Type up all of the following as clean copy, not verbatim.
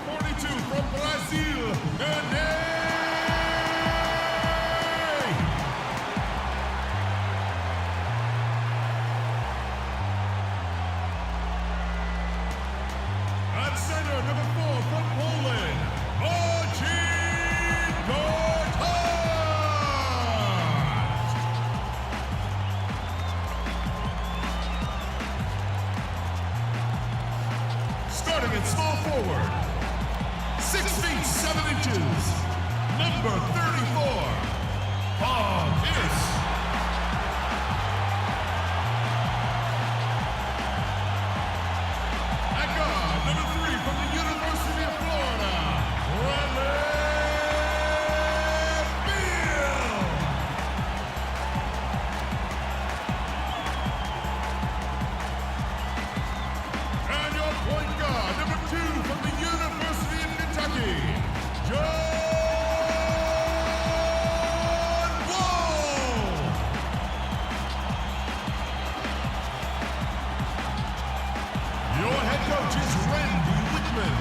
42 from Brazil, Nene. At center, number 4 from Poland, Marcin Gortat. Starting at small forward, 6 feet 7 inches, number 34, Paul Pierce. At guard, number 3 from the University of Florida, Bradley Beal. And your point guard, number 2 from the University of Kentucky, John Wall. Your head coach is Randy Wickman.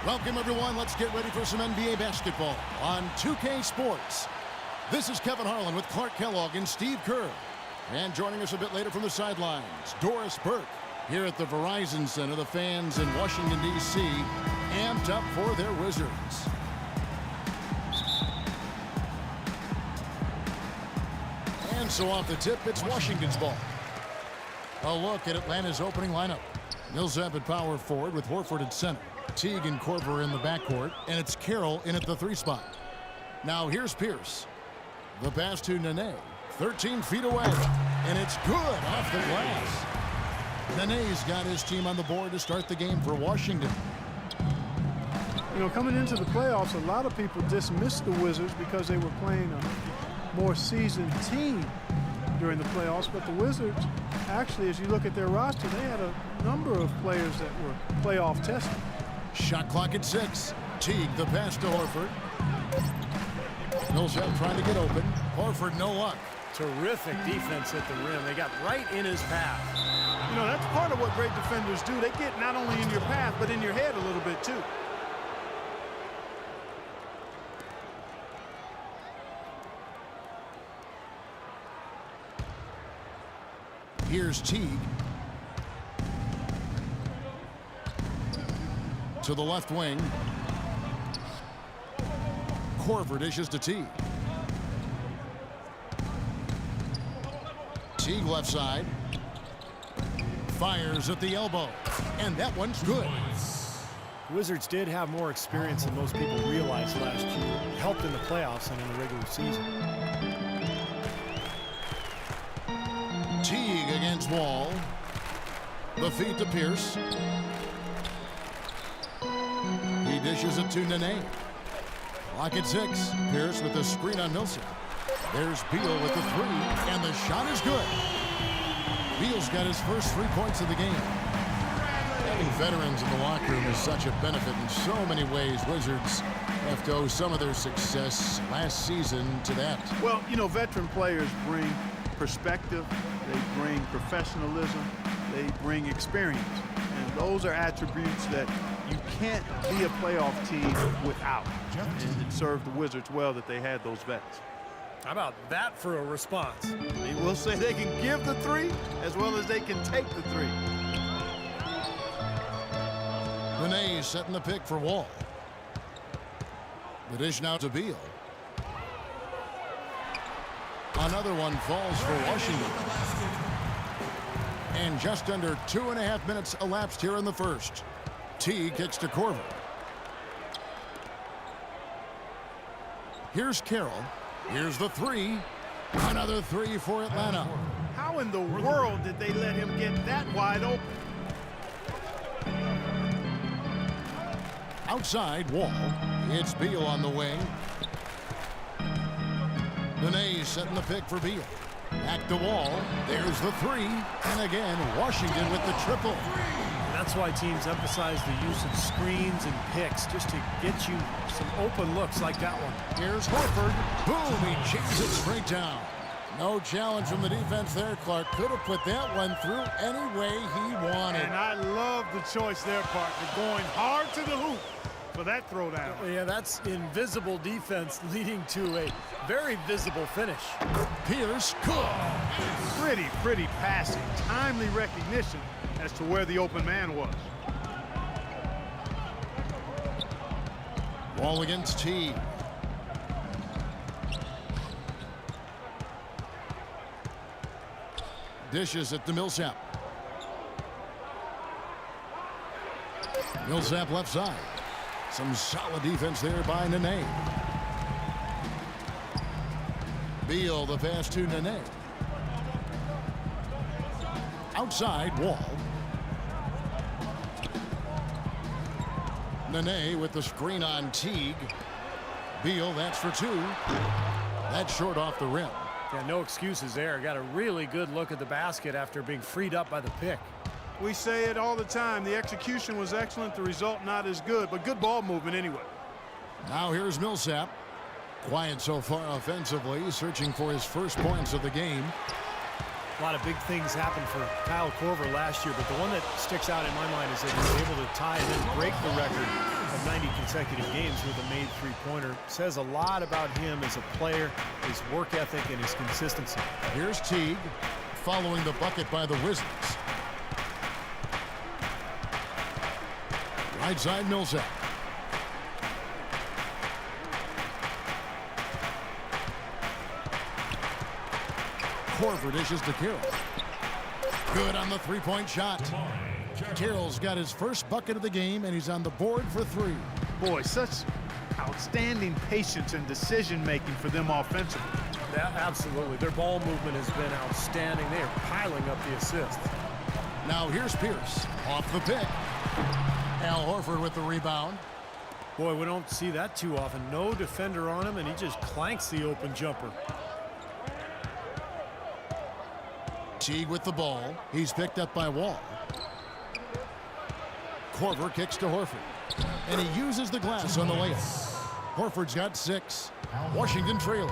Welcome, everyone. Let's get ready for some NBA basketball on 2K Sports. This is Kevin Harlan with Clark Kellogg and Steve Kerr. And joining us a bit later from the sidelines, Doris Burke. Here at the Verizon Center, the fans in Washington, D.C. amped up for their Wizards. And so off the tip, it's Washington's ball. A look at Atlanta's opening lineup. Millsap at power forward with Horford at center. Teague and Korver in the backcourt, and it's Carroll in at the 3 spot. Now here's Pierce. The pass to Nene, 13 feet away, and it's good off the glass. Nene's got his team on the board to start the game for Washington. You know, coming into the playoffs, a lot of people dismissed the Wizards because they were playing a more seasoned team during the playoffs, but the Wizards, actually, as you look at their roster, they had a number of players that were playoff tested. Shot clock at 6. Teague, the pass to Horford. Millsap trying to get open. Horford, no luck. Terrific defense at the rim. They got right in his path. You know, that's part of what great defenders do. They get not only in your path, but in your head a little bit, too. Here's Teague. To the left wing. Korver dishes to Teague. Teague left side. Fires at the elbow. And that one's good. The Wizards did have more experience than most people realized last year. It helped in the playoffs and in the regular season. Teague against Wall. The feed to Pierce. He dishes it to Nene. Clock at 6. Pierce with the screen on Millsap. There's Beal with the 3, and the shot is good. Beal's got his first 3 points of the game. Having veterans in the locker room is such a benefit in so many ways. Wizards have to owe some of their success last season to that. Well, you know, veteran players bring perspective, they bring professionalism, they bring experience. And those are attributes that you can't be a playoff team without. And it served the Wizards well that they had those vets. How about that for a response? They will say they can give the 3 as well as they can take the 3. Nene setting the pick for Wall. The dish now to Beal. Another one falls for Washington. And just under 2.5 minutes elapsed here in the first. Teague kicks to Korver. Here's Carroll. Here's the 3. Another 3 for Atlanta. How in the world did they let him get that wide open? Outside, Wall. It's Beal on the wing. Nene setting the pick for Beal. Back to Wall. There's the 3. And again, Washington with the triple. that's why teams emphasize the use of screens and picks just to get you some open looks like that one. Here's Horford. Boom, he jams it straight down. No challenge from the defense there. Clark could have put that one through any way he wanted. And I love the choice there, partner, going hard to the hoop for that throwdown. Yeah, that's invisible defense leading to a very visible finish. Pierce, good. Pretty passing. Timely recognition as to where the open man was. Wall against Teague. Dishes it to Millsap. Millsap left side. Some solid defense there by Nene. Beal the pass to Nene. Outside, Wall. Nene with the screen on Teague. Beal, that's for two. That's short off the rim. Yeah, no excuses there. Got a really good look at the basket after being freed up by the pick. We say it all the time. The execution was excellent. The result not as good, but good ball movement anyway. Now here's Millsap. Quiet so far offensively, searching for his first points of the game. A lot of big things happened for Kyle Korver last year, but the one that sticks out in my mind is that he was able to tie and then break the record of 90 consecutive games with a made three-pointer. Says a lot about him as a player, his work ethic, and his consistency. Here's Teague following the bucket by the Wizards. Right side, Millsap. Korver dishes to Carroll. Good on the three-point shot. Carroll's got his first bucket of the game, and he's on the board for three. Boy, such outstanding patience and decision-making for them offensively. Yeah, absolutely. Their ball movement has been outstanding. They are piling up the assists. Now here's Pierce. Off the pick. Al Horford with the rebound. Boy, we don't see that too often. No defender on him, and he just clanks the open jumper. Teague with the ball. He's picked up by Wall. Korver kicks to Horford. And he uses the glass on the layup. Horford's got 6. Washington trailing.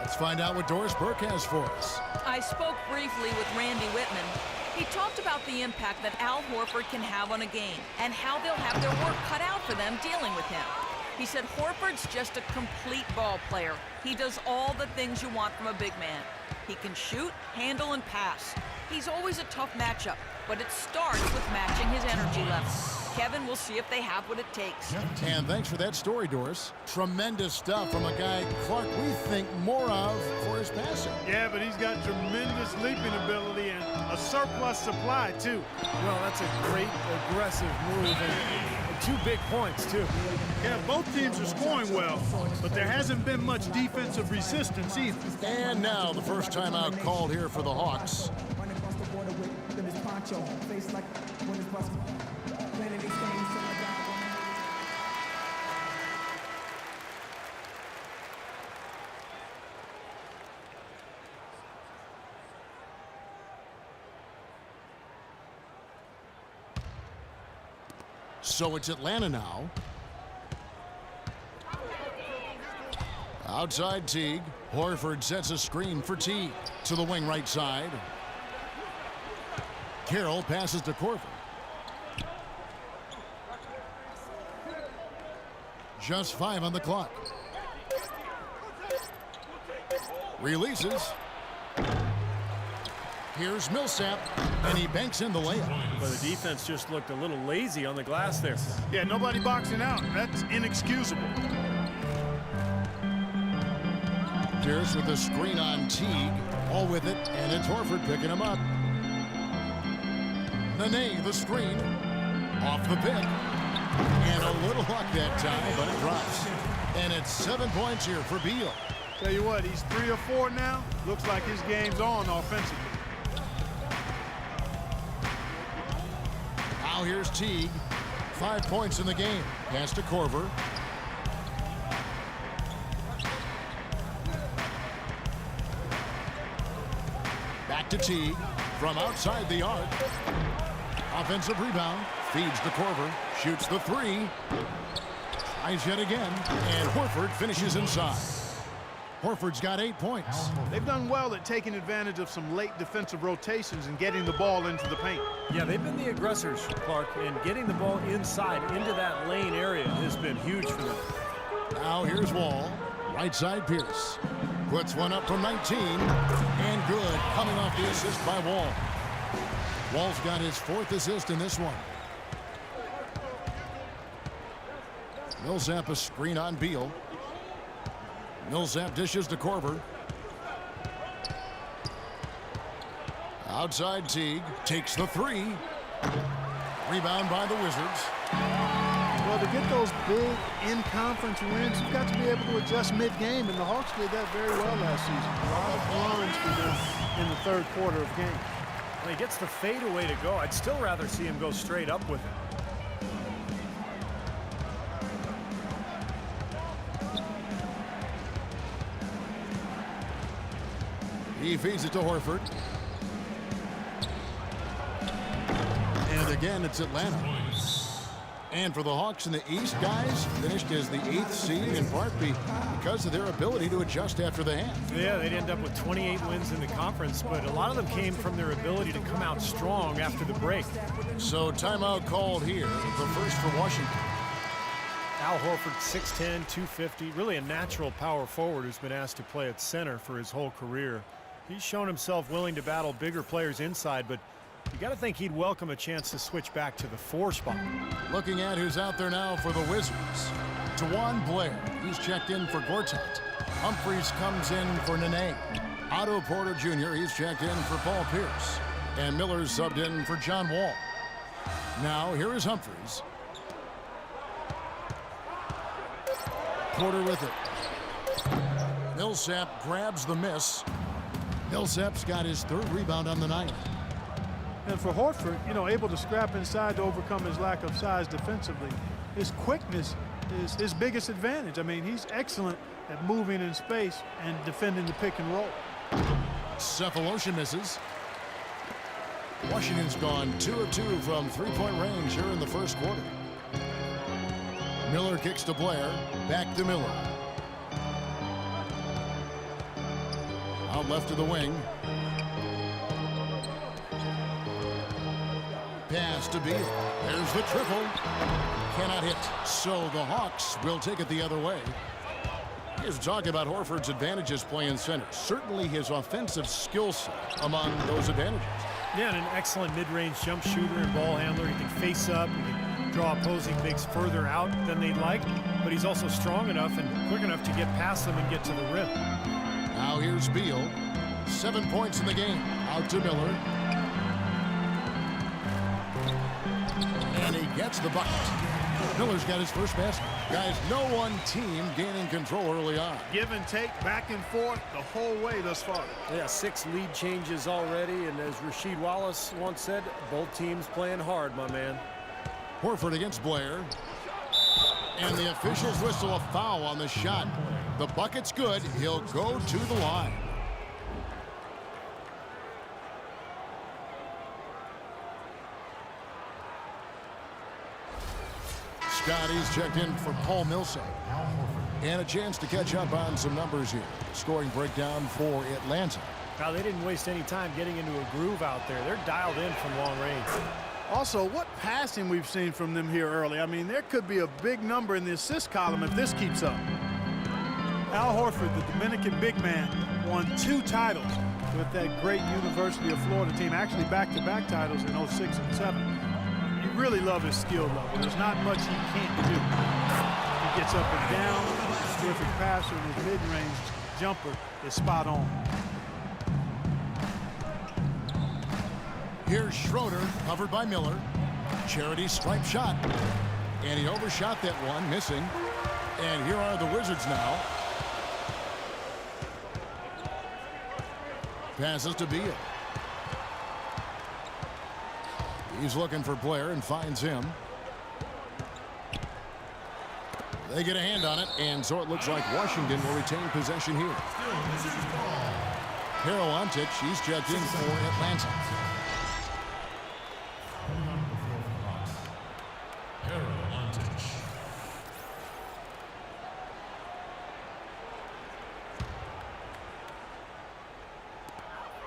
Let's find out what Doris Burke has for us. I spoke briefly with Randy Whitman. He talked about the impact that Al Horford can have on a game and how they'll have their work cut out for them dealing with him. He said Horford's just a complete ball player. He does all the things you want from a big man. He can shoot, handle, and pass. He's always a tough matchup, but it starts with matching his energy level. Kevin, we'll see if they have what it takes. And thanks for that story, Doris. Tremendous stuff from a guy Clark we think more of for his passing. Yeah, but he's got tremendous leaping ability and a surplus supply, too. Well, that's a great aggressive move and 2 big points, too. Yeah, both teams are scoring well, but there hasn't been much defensive resistance either. And now the first timeout called here for the Hawks. So it's Atlanta now. Outside Teague. Horford sets a screen for Teague to the wing right side. Carroll passes to Korver. Just 5 on the clock. Releases. Here's Millsap, and he banks in the layup. But the defense just looked a little lazy on the glass there. Yeah, nobody boxing out. That's inexcusable. Pierce with the screen on Teague. All with it, and it's Horford picking him up. Nene, the screen. Off the pick. And a little luck that time, but it drops. And it's 7 points here for Beal. Tell you what, he's 3 or 4 now. Looks like his game's on offensively. Now here's Teague. 5 points in the game. Pass to Korver. Back to Teague from outside the arc. Offensive rebound. Feeds to Korver. Shoots the three. Tries yet again. And Horford finishes inside. Horford's got 8 points. They've done well at taking advantage of some late defensive rotations and getting the ball into the paint. Yeah, they've been the aggressors, Clark, and getting the ball inside into that lane area has been huge for them. Now here's Wall. Right side Pierce. Puts one up from 19. And good. Coming off the assist by Wall. Wall's got his 4th assist in this one. Millsap a screen on Beal. Millsap dishes to Korver. Outside Teague. Takes the three. Rebound by the Wizards. Well, to get those big in-conference wins, you've got to be able to adjust mid-game, and the Hawks did that very well last season. A lot of runs for them in the third quarter of game. When he gets the fadeaway to go, I'd still rather see him go straight up with it. He feeds it to Horford. And again, it's Atlanta. And for the Hawks in the East, guys, finished as the 8th seed in part because of their ability to adjust after the hand. Yeah, they'd end up with 28 wins in the conference, but a lot of them came from their ability to come out strong after the break. So timeout called here, the first for Washington. Al Horford, 6'10", 250, really a natural power forward who's been asked to play at center for his whole career. He's shown himself willing to battle bigger players inside, but you got to think he'd welcome a chance to switch back to the 4 spot. Looking at who's out there now for the Wizards. Tawan Blair, he's checked in for Gortat. Humphries comes in for Nene. Otto Porter Jr., he's checked in for Paul Pierce. And Miller's subbed in for John Wall. Now, here is Humphries. Porter with it. Millsap grabs the miss. Millsap's got his 3rd rebound on the night. And for Horford, able to scrap inside to overcome his lack of size defensively, his quickness is his biggest advantage. I mean, he's excellent at moving in space and defending the pick and roll. Cephalosha misses. Washington's gone 2 of 2 from 3-point range here in the first quarter. Miller kicks to Blair. Back to Miller. Out left to the wing. Pass to Beal. There's the triple. Cannot hit. So the Hawks will take it the other way. Here's talk about Horford's advantages playing center. Certainly his offensive skill set among those advantages. Yeah, and an excellent mid-range jump shooter and ball handler. He can face up, he can draw opposing bigs further out than they'd like, but he's also strong enough and quick enough to get past them and get to the rim. Now here's Beal. 7 points in the game. Out to Miller. And he gets the bucket. Miller's got his first basket. Guys, no one team gaining control early on. Give and take, back and forth the whole way thus far. Yeah, 6 lead changes already, and as Rasheed Wallace once said, both teams playing hard, my man. Horford against Blair. And the officials whistle a foul on the shot. The bucket's good. He'll go to the line. Scotty's checked in for Paul Millsap. And a chance to catch up on some numbers here. Scoring breakdown for Atlanta. Now, they didn't waste any time getting into a groove out there. They're dialed in from long range. Also, what passing we've seen from them here early. I mean, there could be a big number in the assist column if this keeps up. Al Horford, the Dominican big man, won 2 titles with that great University of Florida team. Actually, back-to-back titles in 06 and 07. You really love his skill level. There's not much he can't do. He gets up and down. Terrific passer, and his mid-range jumper is spot on. Here's Schroeder, covered by Miller. Charity stripe shot. And he overshot that one, missing. And here are the Wizards now. Passes to Beal. He's looking for Blair and finds him. They get a hand on it, and so it looks like Washington will retain possession here. Harold Antich, he's checked in for Atlanta.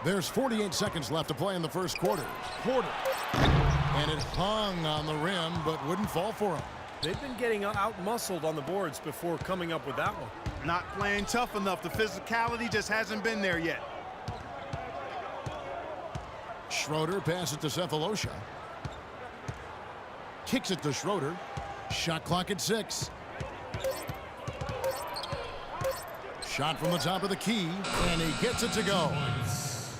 There's 48 seconds left to play in the first quarter. Porter. And it hung on the rim, but wouldn't fall for him. They've been getting out-muscled on the boards before coming up with that one. Not playing tough enough. The physicality just hasn't been there yet. Schroeder passes to Cephalosha. Kicks it to Schroeder. Shot clock at 6. Shot from the top of the key, and he gets it to go.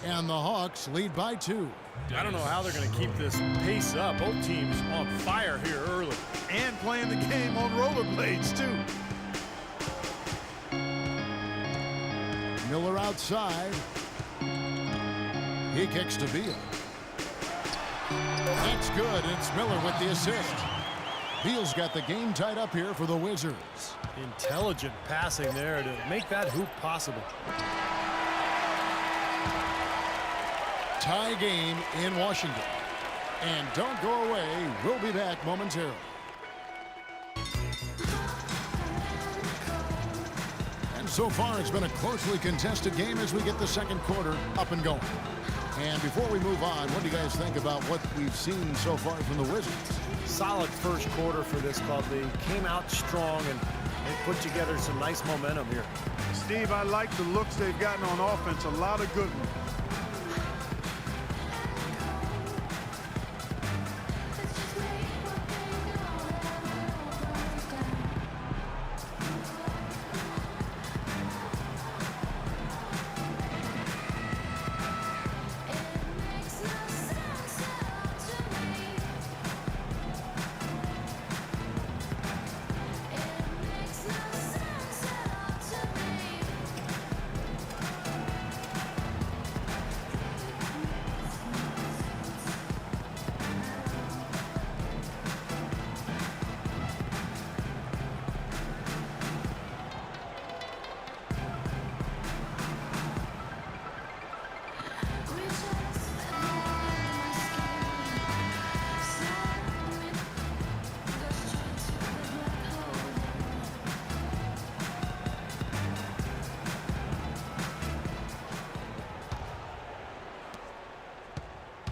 And the Hawks lead by 2. I don't know how they're going to keep this pace up. Both teams on fire here early. And playing the game on rollerblades, too. Miller outside. He kicks to Beal. That's good. It's Miller with the assist. Beal's got the game tied up here for the Wizards. Intelligent passing there to make that hoop possible. Tie game in Washington. And don't go away. We'll be back momentarily. And so far, it's been a closely contested game as we get the second quarter up and going. And before we move on, what do you guys think about what we've seen so far from the Wizards? Solid first quarter for this club. They came out strong and they put together some nice momentum here. Steve, I like the looks they've gotten on offense. A lot of good ones.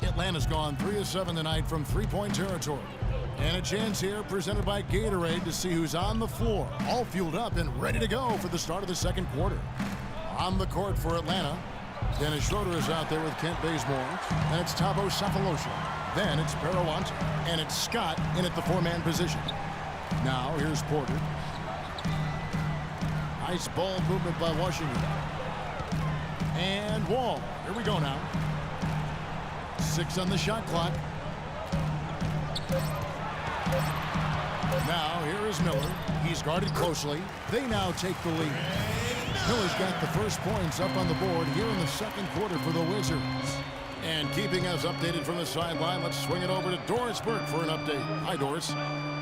Atlanta's gone 3 of 7 tonight from three-point territory. And a chance here presented by Gatorade to see who's on the floor, all fueled up and ready to go for the start of the second quarter. On the court for Atlanta, Dennis Schroeder is out there with Kent Bazemore. And it's Thabo Sefolosha. Then it's Perawante. And it's Scott in at the four-man position. Now here's Porter. Nice ball movement by Washington. And Wall. Here we go now. 6 on the shot clock. Now here is Miller. He's guarded closely. They now take the lead. Miller's got the first points up on the board here in the second quarter for the Wizards. And keeping us updated from the sideline, let's swing it over to Doris Burke for an update. Hi, Doris.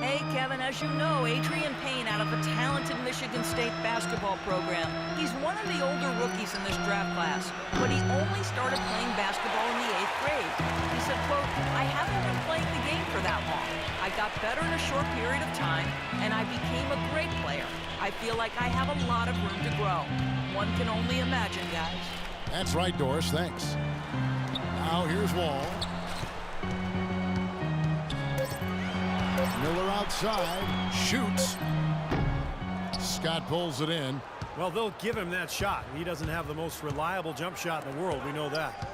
Hey, Kevin, as you know, Adrian Payne out of the talented Michigan State basketball program. He's one of the older rookies in this draft class, but he only started playing basketball in the 8th grade. He said, quote, I haven't been playing the game for that long. I got better in a short period of time, and I became a great player. I feel like I have a lot of room to grow. One can only imagine, guys. That's right, Doris. Thanks. Now here's Wall. Miller outside, shoots. Scott pulls it in. Well, they'll give him that shot. He doesn't have the most reliable jump shot in the world. We know that.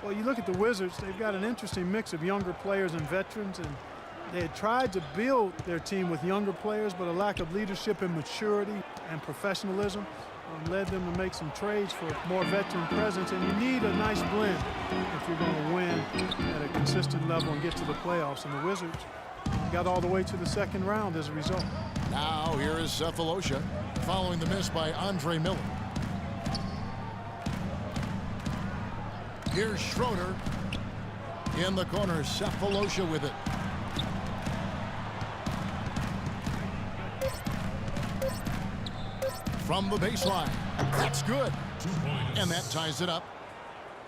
Well, you look at the Wizards, they've got an interesting mix of younger players and veterans, and they had tried to build their team with younger players, but a lack of leadership and maturity and professionalism led them to make some trades for more veteran presence, and you need a nice blend if you're going to win at a consistent level and get to the playoffs, and the Wizards got all the way to the second round as a result. Now here is Sefolosha following the miss by Andre Miller. Here's Schroeder in the corner. Sefolosha with it. From the baseline. That's good. And that ties it up.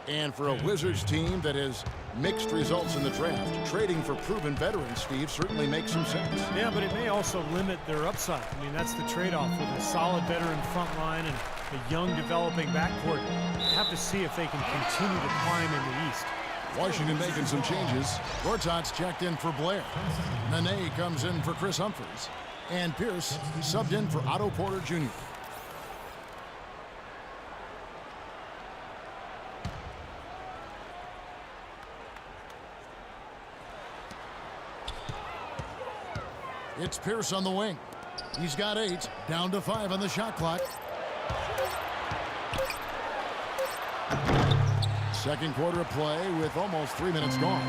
And for a Wizards team that has mixed results in the draft, trading for proven veterans, Steve, certainly makes some sense. Yeah, but it may also limit their upside. I mean, that's the trade-off with a solid veteran front line and a young developing backcourt. have to see if they can continue to climb in the East. Washington making some changes. Gortat's checked in for Blair. Nene comes in for Chris Humphries. And Pierce subbed in for Otto Porter Jr. It's Pierce on the wing. He's got 8, down to 5 on the shot clock. Second quarter of play with almost 3 minutes gone.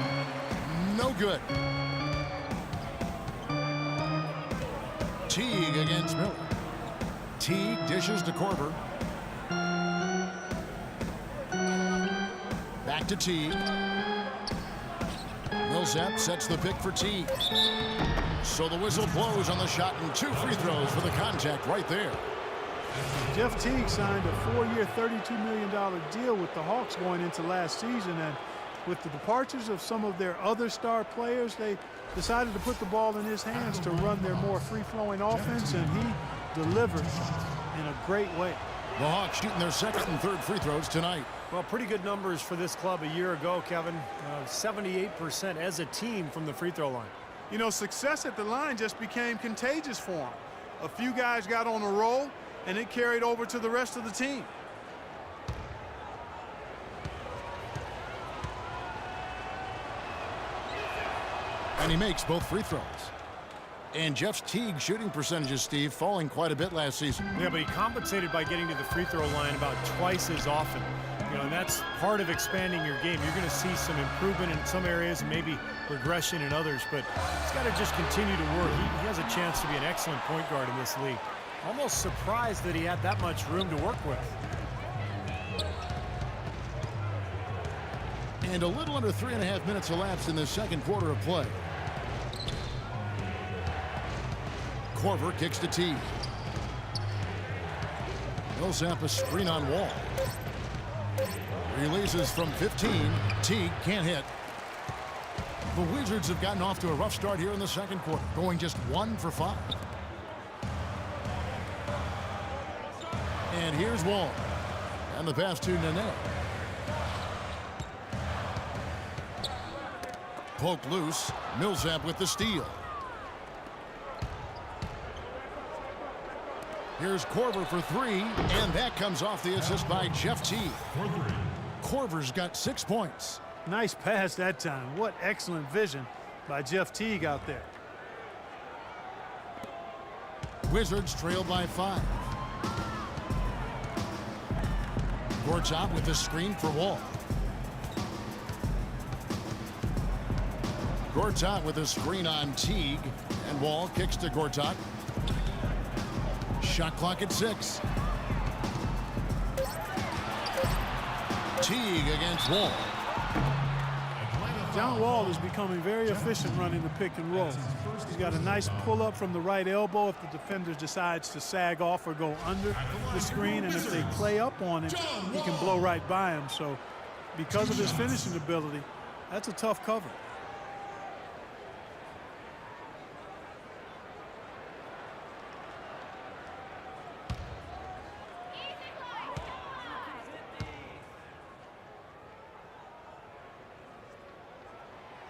No good. Teague against Miller. Teague dishes to Korver. Back to Teague. Millsap sets the pick for Teague. So the whistle blows on the shot and 2 free throws for the contact right there. Jeff Teague signed a 4-year, $32 million deal with the Hawks going into last season, and with the departures of some of their other star players, they decided to put the ball in his hands to run their more free-flowing offense, and he delivered in a great way. The Hawks shooting their second and third free throws tonight. Well, pretty good numbers for this club a year ago, Kevin. 78% as a team from the free throw line. You know, success at the line just became contagious for him. A few guys got on a roll, and it carried over to the rest of the team. And he makes both free throws. And Jeff Teague's shooting percentages, Steve, falling quite a bit last season. Yeah, but he compensated by getting to the free throw line about twice as often. You know, and that's part of expanding your game. You're going to see some improvement in some areas and maybe regression in others, but he's got to just continue to work. He has a chance to be an excellent point guard in this league. Almost surprised that he had that much room to work with. And a little under 3.5 minutes elapsed in the second quarter of play. Korver kicks to Teague. Millsap a screen on Wall. Releases from 15. Teague can't hit. The Wizards have gotten off to a rough start here in the second quarter, going just 1 for 5. And here's Wall. And the pass to Nene. Poked loose. Millsap with the steal. Here's Korver for 3, and that comes off the assist by Jeff Teague. Korver's got 6 points. Nice pass that time. What excellent vision by Jeff Teague out there. Wizards trail by 5. Gortat with the screen for Wall. Gortat with a screen on Teague, and Wall kicks to Gortat. Shot clock at 6. Teague against Wall. John Wall is becoming very efficient running the pick and roll. He's got a nice pull-up from the right elbow if the defender decides to sag off or go under the screen, and if they play up on him, he can blow right by him. So because of his finishing ability, that's a tough cover.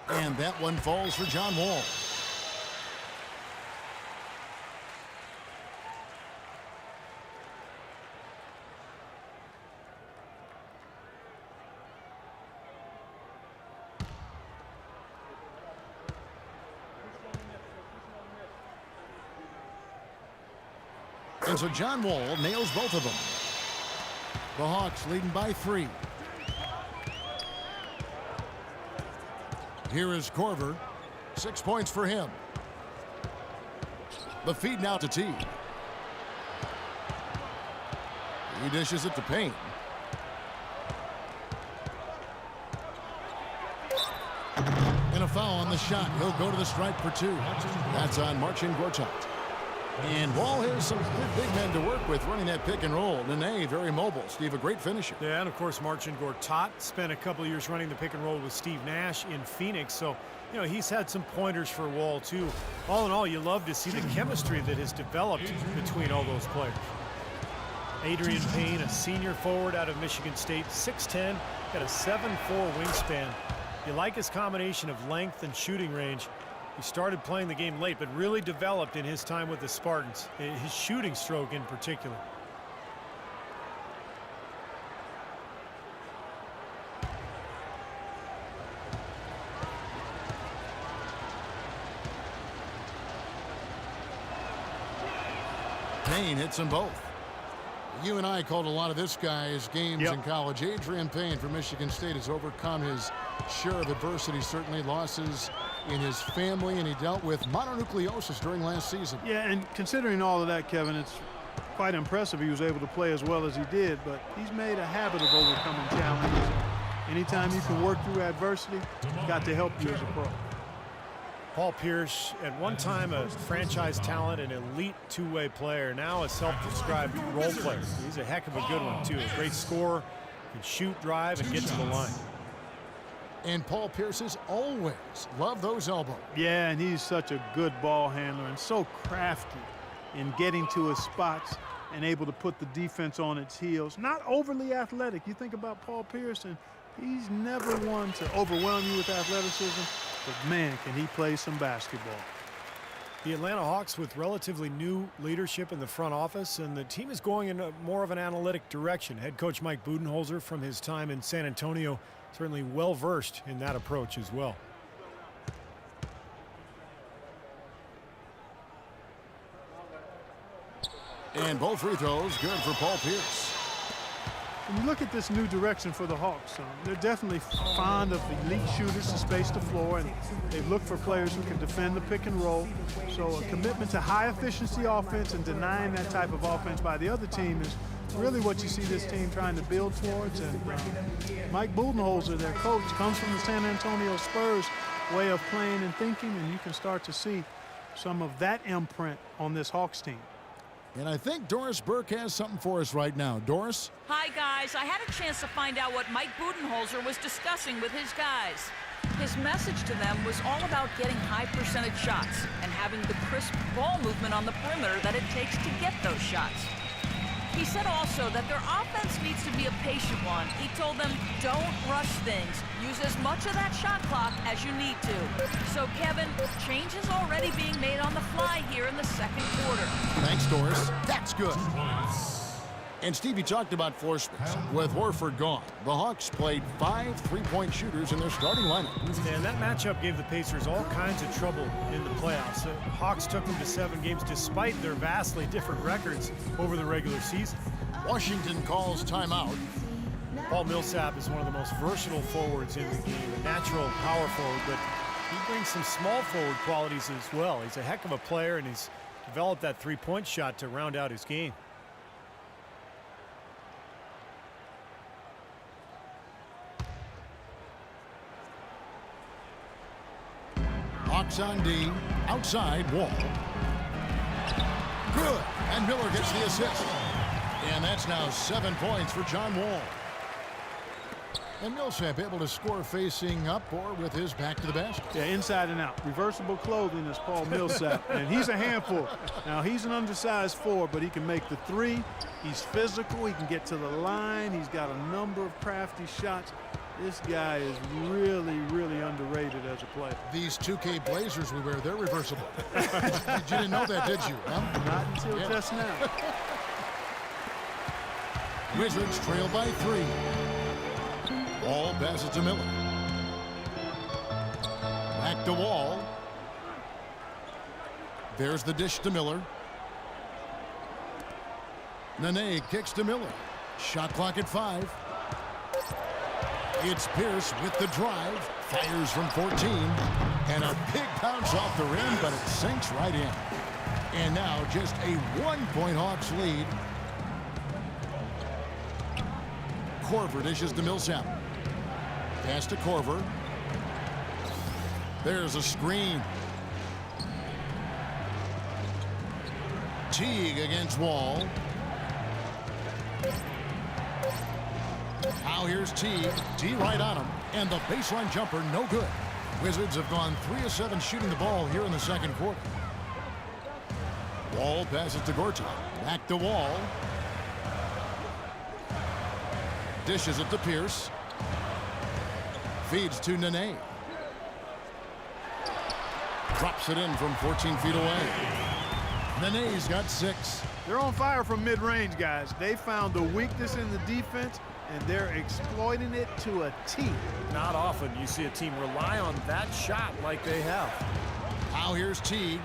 And that one falls for John Wall. And so John Wall nails both of them. The Hawks leading by 3. Here is Korver. 6 points for him. The feed now to Teague. He dishes it to Payne. And a foul on the shot. He'll go to the stripe for 2. That's on Marcin Gortat. And Wall has some good big men to work with running that pick and roll. Nene, very mobile. Steve, a great finisher. Yeah, and of course, Marcin Gortat spent a couple of years running the pick and roll with Steve Nash in Phoenix. So, you know, he's had some pointers for Wall, too. All in all, you love to see the chemistry that has developed between all those players. Adrian Payne, a senior forward out of Michigan State, 6'10", got a 7'4" wingspan. You like his combination of length and shooting range. He started playing the game late, but really developed in his time with the Spartans, his shooting stroke in particular. Payne hits them both. You and I called a lot of this guy's games in college. Adrian Payne from Michigan State has overcome his share of adversity, certainly losses in his family, and he dealt with mononucleosis during last season. Yeah, and considering all of that, Kevin, it's quite impressive he was able to play as well as he did, but he's made a habit of overcoming challenges. Anytime you can work through adversity, it's got to help you as a pro. Paul Pierce, at one time a franchise talent, an elite two-way player, now a self-described role player. He's a heck of a good one, too. A great scorer, can shoot, drive, and get to the line. And Paul Pierce has always loved those elbows. Yeah, and he's such a good ball handler and so crafty in getting to his spots and able to put the defense on its heels. Not overly athletic. You think about Paul Pierce, and he's never one to overwhelm you with athleticism, but man, can he play some basketball. The Atlanta Hawks with relatively new leadership in the front office, and the team is going in more of an analytic direction. Head coach Mike Budenholzer, from his time in San Antonio, certainly well-versed in that approach as well. And both free throws good for Paul Pierce. When you look at this new direction for the Hawks, they're definitely fond of elite shooters to space the floor, and they look for players who can defend the pick and roll. So a commitment to high-efficiency offense and denying that type of offense by the other team is really what you see this team trying to build towards. And Mike Budenholzer, their coach, comes from the San Antonio Spurs way of playing and thinking, and you can start to see some of that imprint on this Hawks team. And I think Doris Burke has something for us right now. Doris? Hi, guys. I had a chance to find out what Mike Budenholzer was discussing with his guys. His message to them was all about getting high-percentage shots and having the crisp ball movement on the perimeter that it takes to get those shots. He said also that their offense needs to be a patient one. He told them, don't rush things. Use as much of that shot clock as you need to. So, Kevin, change is already being made on the fly here in the second quarter. Thanks, Doris. That's good. And Stevie talked about floor space. With Horford gone, the Hawks played 5 three-point shooters in their starting lineup. And that matchup gave the Pacers all kinds of trouble in the playoffs. The Hawks took them to 7 games despite their vastly different records over the regular season. Washington calls timeout. Paul Millsap is one of the most versatile forwards in the game, a natural power forward, but he brings some small forward qualities as well. He's a heck of a player, and he's developed that three-point shot to round out his game. Hawks on D, outside, Wall. Good, and Miller gets the assist. And that's now 7 points for John Wall. And Millsap able to score facing up or with his back to the basket. Yeah, inside and out. Reversible clothing is Paul Millsap, and he's a handful. Now, he's an undersized forward, but he can make the three. He's physical. He can get to the line. He's got a number of crafty shots. This guy is really, really underrated as a player. These 2K Blazers we wear, they're reversible. You didn't know that, did you? Huh? Not until just now. Wizards trail by 3. Wall passes to Miller. Back to Wall. There's the dish to Miller. Nene kicks to Miller. Shot clock at 5. It's Pierce with the drive. Fires from 14. And a big bounce off the rim, but it sinks right in. And now just a 1-point Hawks lead. Korver dishes to Millsap. Pass to Korver. There's a screen. Teague against Wall. Now here's Teague. T right on him. And the baseline jumper, no good. Wizards have gone 3 of 7 shooting the ball here in the second quarter. Wall passes to Gortat. Back to Wall. Dishes it to Pierce. Feeds to Nene. Drops it in from 14 feet away. Nene's got 6. They're on fire from mid-range, guys. They found the weakness in the defense, and they're exploiting it to a T. Not often you see a team rely on that shot like they have. Now here's Teague.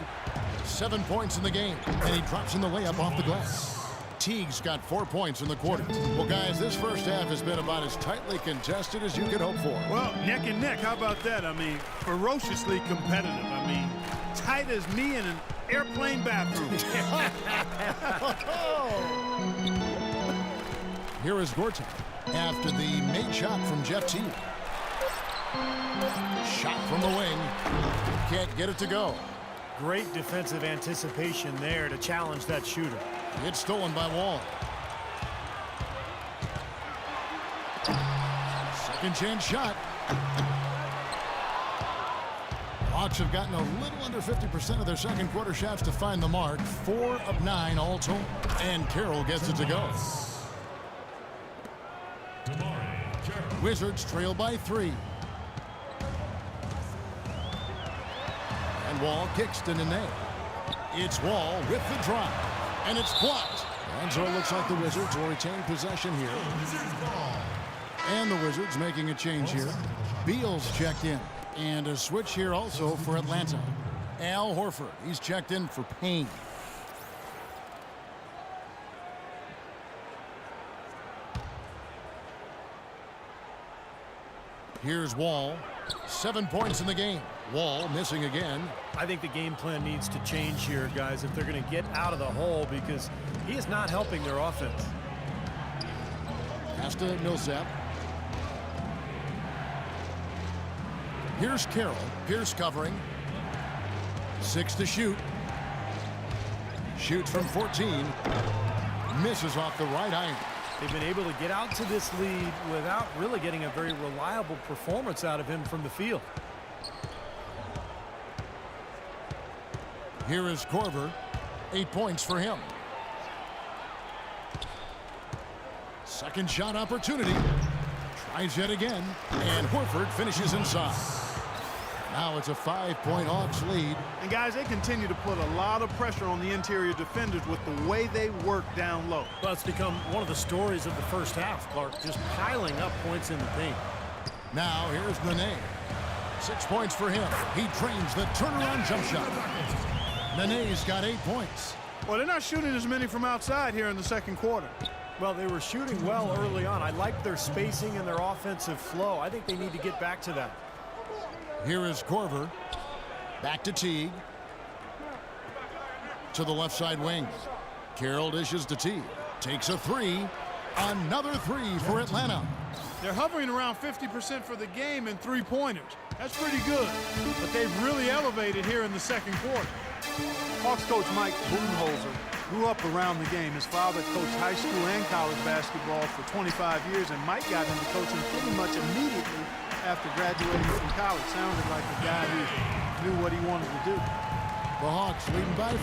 7 points in the game, and he drops in the layup off the glass. Teague's got 4 points in the quarter. Well, guys, this first half has been about as tightly contested as you could hope for. Well, neck and neck. How about that? I mean, ferociously competitive. I mean, tight as me in an airplane bathroom. Here is Gortat after the made shot from Jeff Teague. Shot from the wing. Can't get it to go. Great defensive anticipation there to challenge that shooter. It's stolen by Wall. Second chance shot. Hawks have gotten a little under 50% of their second quarter shots to find the mark. 4 of 9 all told. And Carroll gets it to go. Wizards trail by 3. And Wall kicks to Nene. It's Wall with the drop. And it's blocked. And so it looks like the Wizards will retain possession here. And the Wizards making a change here. Beal's checked in. And a switch here also for Atlanta. Al Horford, he's checked in for Payne. Here's Wall. 7 points in the game. Wall missing again. I think the game plan needs to change here, guys, if they're going to get out of the hole, because he is not helping their offense. Pass to Millsap. Here's Carroll. Pierce covering. 6 to shoot. Shoots from 14. Misses off the right iron. They've been able to get out to this lead without really getting a very reliable performance out of him from the field. Here is Korver. 8 points for him. Second shot opportunity. Tries yet again. And Horford finishes inside. Now it's a 5-point Hawks lead. And guys, they continue to put a lot of pressure on the interior defenders with the way they work down low. Well, it's become one of the stories of the first half, Clark, just piling up points in the paint. Now here's Nene. 6 points for him. He trains the turnaround jump shot. Nene's got 8 points. Well, they're not shooting as many from outside here in the second quarter. Well, they were shooting well early on. I like their spacing and their offensive flow. I think they need to get back to that. Here is Korver. Back to Teague. To the left side wing. Carroll dishes to Teague. Takes a 3. Another 3 for Atlanta. They're hovering around 50% for the game in three-pointers. That's pretty good. But they've really elevated here in the second quarter. Hawks coach Mike Budenholzer grew up around the game. His father coached high school and college basketball for 25 years, and Mike got into coaching pretty much immediately after graduating from college. Sounded like a guy who knew what he wanted to do. The Hawks leading by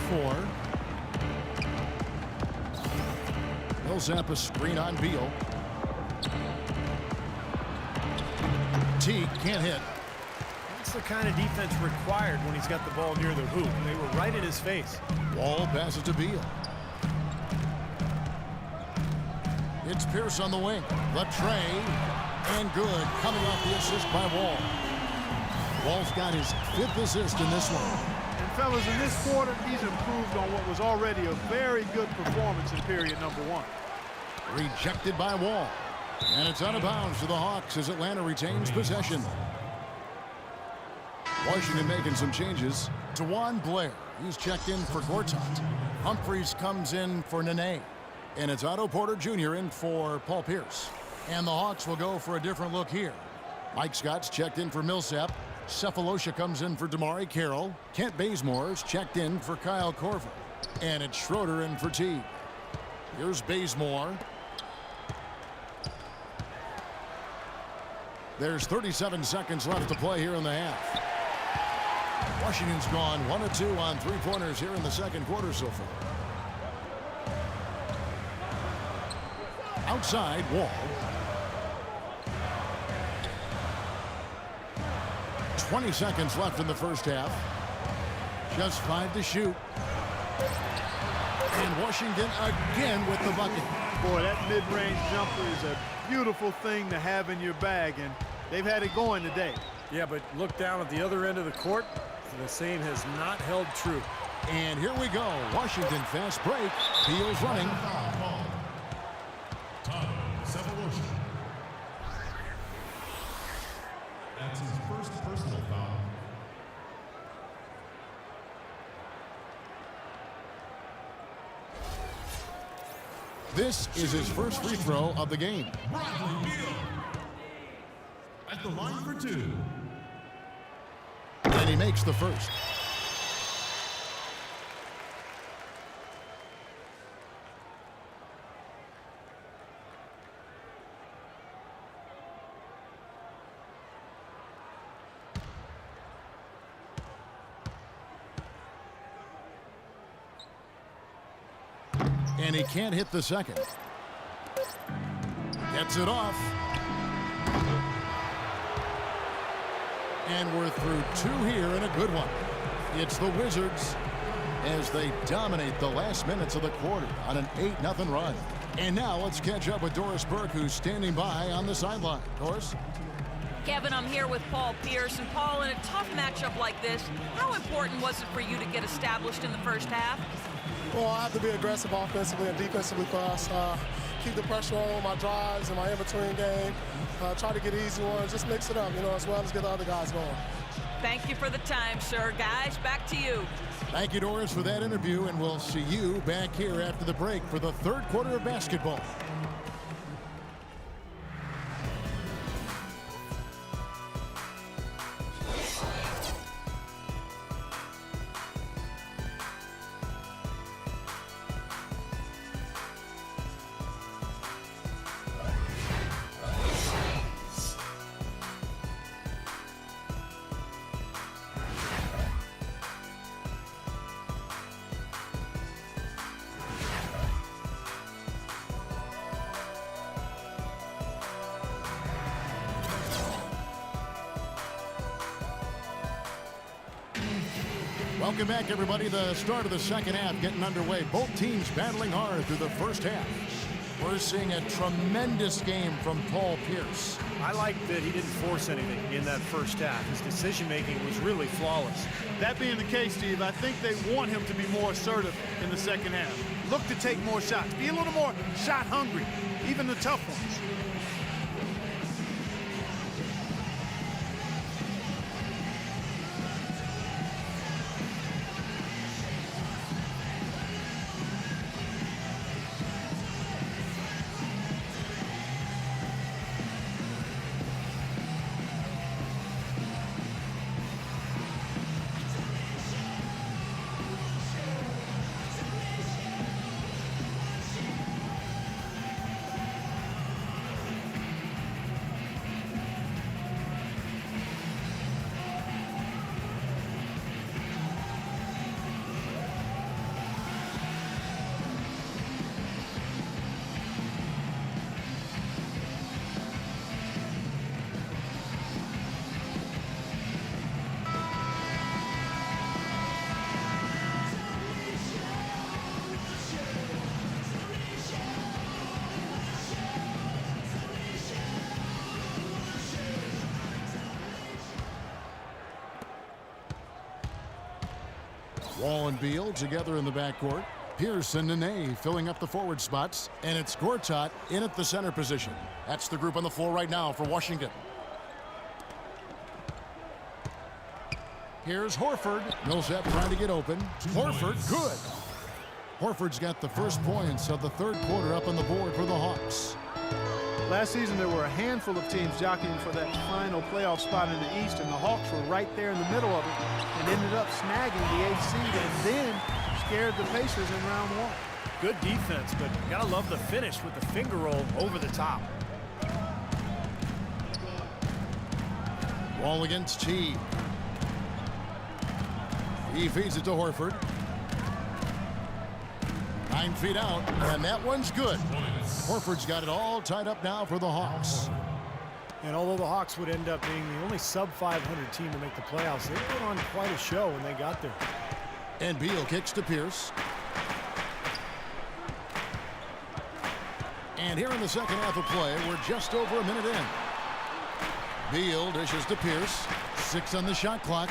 4. Millsap a screen on Beal. Teague can't hit. That's the kind of defense required when he's got the ball near the hoop. They were right in his face. Wall passes to Beal. It's Pierce on the wing. The tray. And good. Coming off the assist by Wall. Wall's got his 5th assist in this one. And fellas, in this quarter, he's improved on what was already a very good performance in period number 1. Rejected by Wall. And it's out of bounds to the Hawks as Atlanta retains possession. Washington making some changes. DeJuan Blair, he's checked in for Gortat. Humphries comes in for Nene. And it's Otto Porter Jr. in for Paul Pierce. And the Hawks will go for a different look here. Mike Scott's checked in for Millsap. Cephalosha comes in for Damari Carroll. Kent Bazemore's checked in for Kyle Korver. And it's Schroeder in for Teague. Here's Bazemore. There's 37 seconds left to play here in the half. Washington's gone 1 of 2 on 3-pointers here in the second quarter so far. Outside, Wall. 20 seconds left in the first half. Just 5 to shoot. And Washington again with the bucket. Boy, that mid-range jumper is a beautiful thing to have in your bag, and they've had it going today. Yeah, but look down at the other end of the court. The same has not held true. And here we go. Washington fast break. Beal's running. Time, separation. That's his first personal foul. This is his first free throw of the game. Bradley Beal at the line for 2. And he makes the first. And he can't hit the second. Gets it off. And we're through 2 here and a good one. It's the Wizards as they dominate the last minutes of the quarter on an 8-0 run. And now let's catch up with Doris Burke, who's standing by on the sideline. Doris? Kevin, I'm here with Paul Pierce. And Paul, in a tough matchup like this, how important was it for you to get established in the first half? Well, I have to be aggressive offensively and defensively for us. Keep the pressure on my drives and my in-between game. Try to get easy ones. Just mix it up, as well as get the other guys going. Thank you for the time, sir. Guys, back to you. Thank you, Doris, for that interview, and we'll see you back here after the break for the third quarter of basketball. Welcome back, everybody. The start of the second half getting underway. Both teams battling hard through the first half. We're seeing a tremendous game from Paul Pierce. I like that he didn't force anything in that first half. His decision-making was really flawless. That being the case, Steve, I think they want him to be more assertive in the second half. Look to take more shots. Be a little more shot hungry, even the tough ones. Wall and Beal together in the backcourt. Pierce and Nene filling up the forward spots. And it's Gortat in at the center position. That's the group on the floor right now for Washington. Here's Horford. Millsap trying to get open. Horford, good. Horford's got the first points of the third quarter up on the board for the Hawks. Last season, there were a handful of teams jockeying for that final playoff spot in the East, and the Hawks were right there in the middle of it and ended up snagging the 8th seed and then scared the Pacers in round 1. Good defense, but you gotta love the finish with the finger roll over the top. Wall against T. He feeds it to Horford. 9 feet out, and that one's good. Horford's got it all tied up now for the Hawks. And although the Hawks would end up being the only sub-500 team to make the playoffs, they put on quite a show when they got there. And Beal kicks to Pierce. And here in the second half of play, we're just over a minute in. Beal dishes to Pierce. 6 on the shot clock.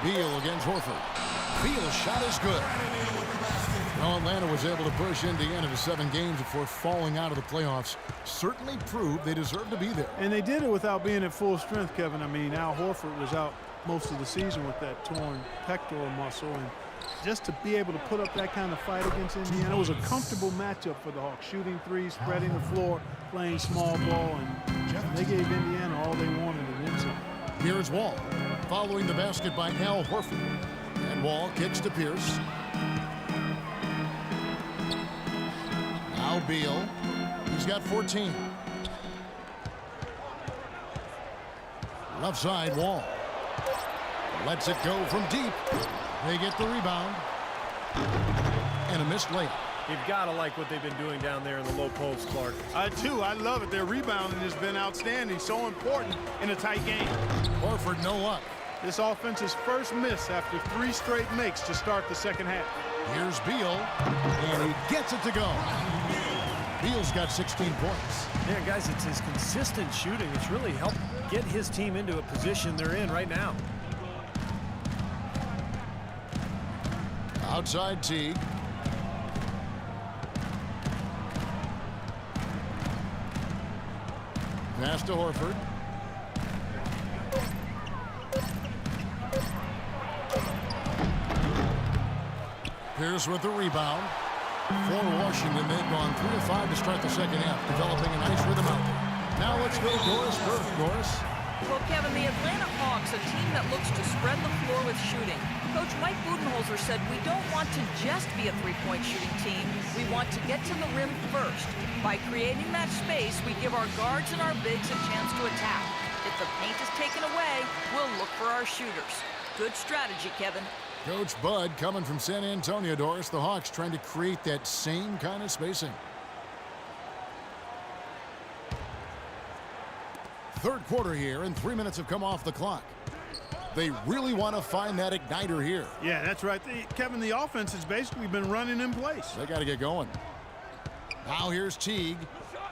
Beal against Horford. Beal's shot is good. Now Atlanta was able to push Indiana to 7 games before falling out of the playoffs. Certainly proved they deserve to be there. And they did it without being at full strength, Kevin. I mean, Al Horford was out most of the season with that torn pectoral muscle. And just to be able to put up that kind of fight against Indiana, it was a comfortable matchup for the Hawks. Shooting threes, spreading the floor, playing small ball, and they gave Indiana all they wanted and then some. Here's Wall, following the basket by Al Horford. And Wall kicks to Pierce. Now Beal. He's got 14. Left side, Wall. Lets it go from deep. They get the rebound. And a missed layup. You've got to like what they've been doing down there in the low post, Clark. I do. I love it. Their rebounding has been outstanding. So important in a tight game. Horford, no luck. This offense's first miss after 3 straight makes to start the second half. Here's Beal, and he gets it to go. Beal's got 16 points. Yeah, guys, it's his consistent shooting. It's really helped get his team into a position they're in right now. Outside Teague. Pass to Horford. Pierce with the rebound. For Washington, they've gone 3 of 5 to start the second half, developing a nice rhythm out there. Now let's go to Doris Burke. Doris. Well, Kevin, the Atlanta Hawks, a team that looks to spread the floor with shooting. Coach Mike Budenholzer said, we don't want to just be a three-point shooting team. We want to get to the rim first. By creating that space, we give our guards and our bigs a chance to attack. If the paint is taken away, we'll look for our shooters. Good strategy, Kevin. Coach Bud coming from San Antonio, Doris. The Hawks trying to create that same kind of spacing. Third quarter here, and 3 minutes have come off the clock. They really want to find that igniter here. Yeah, that's right. Kevin, the offense has basically been running in place. They got to get going. Now here's Teague.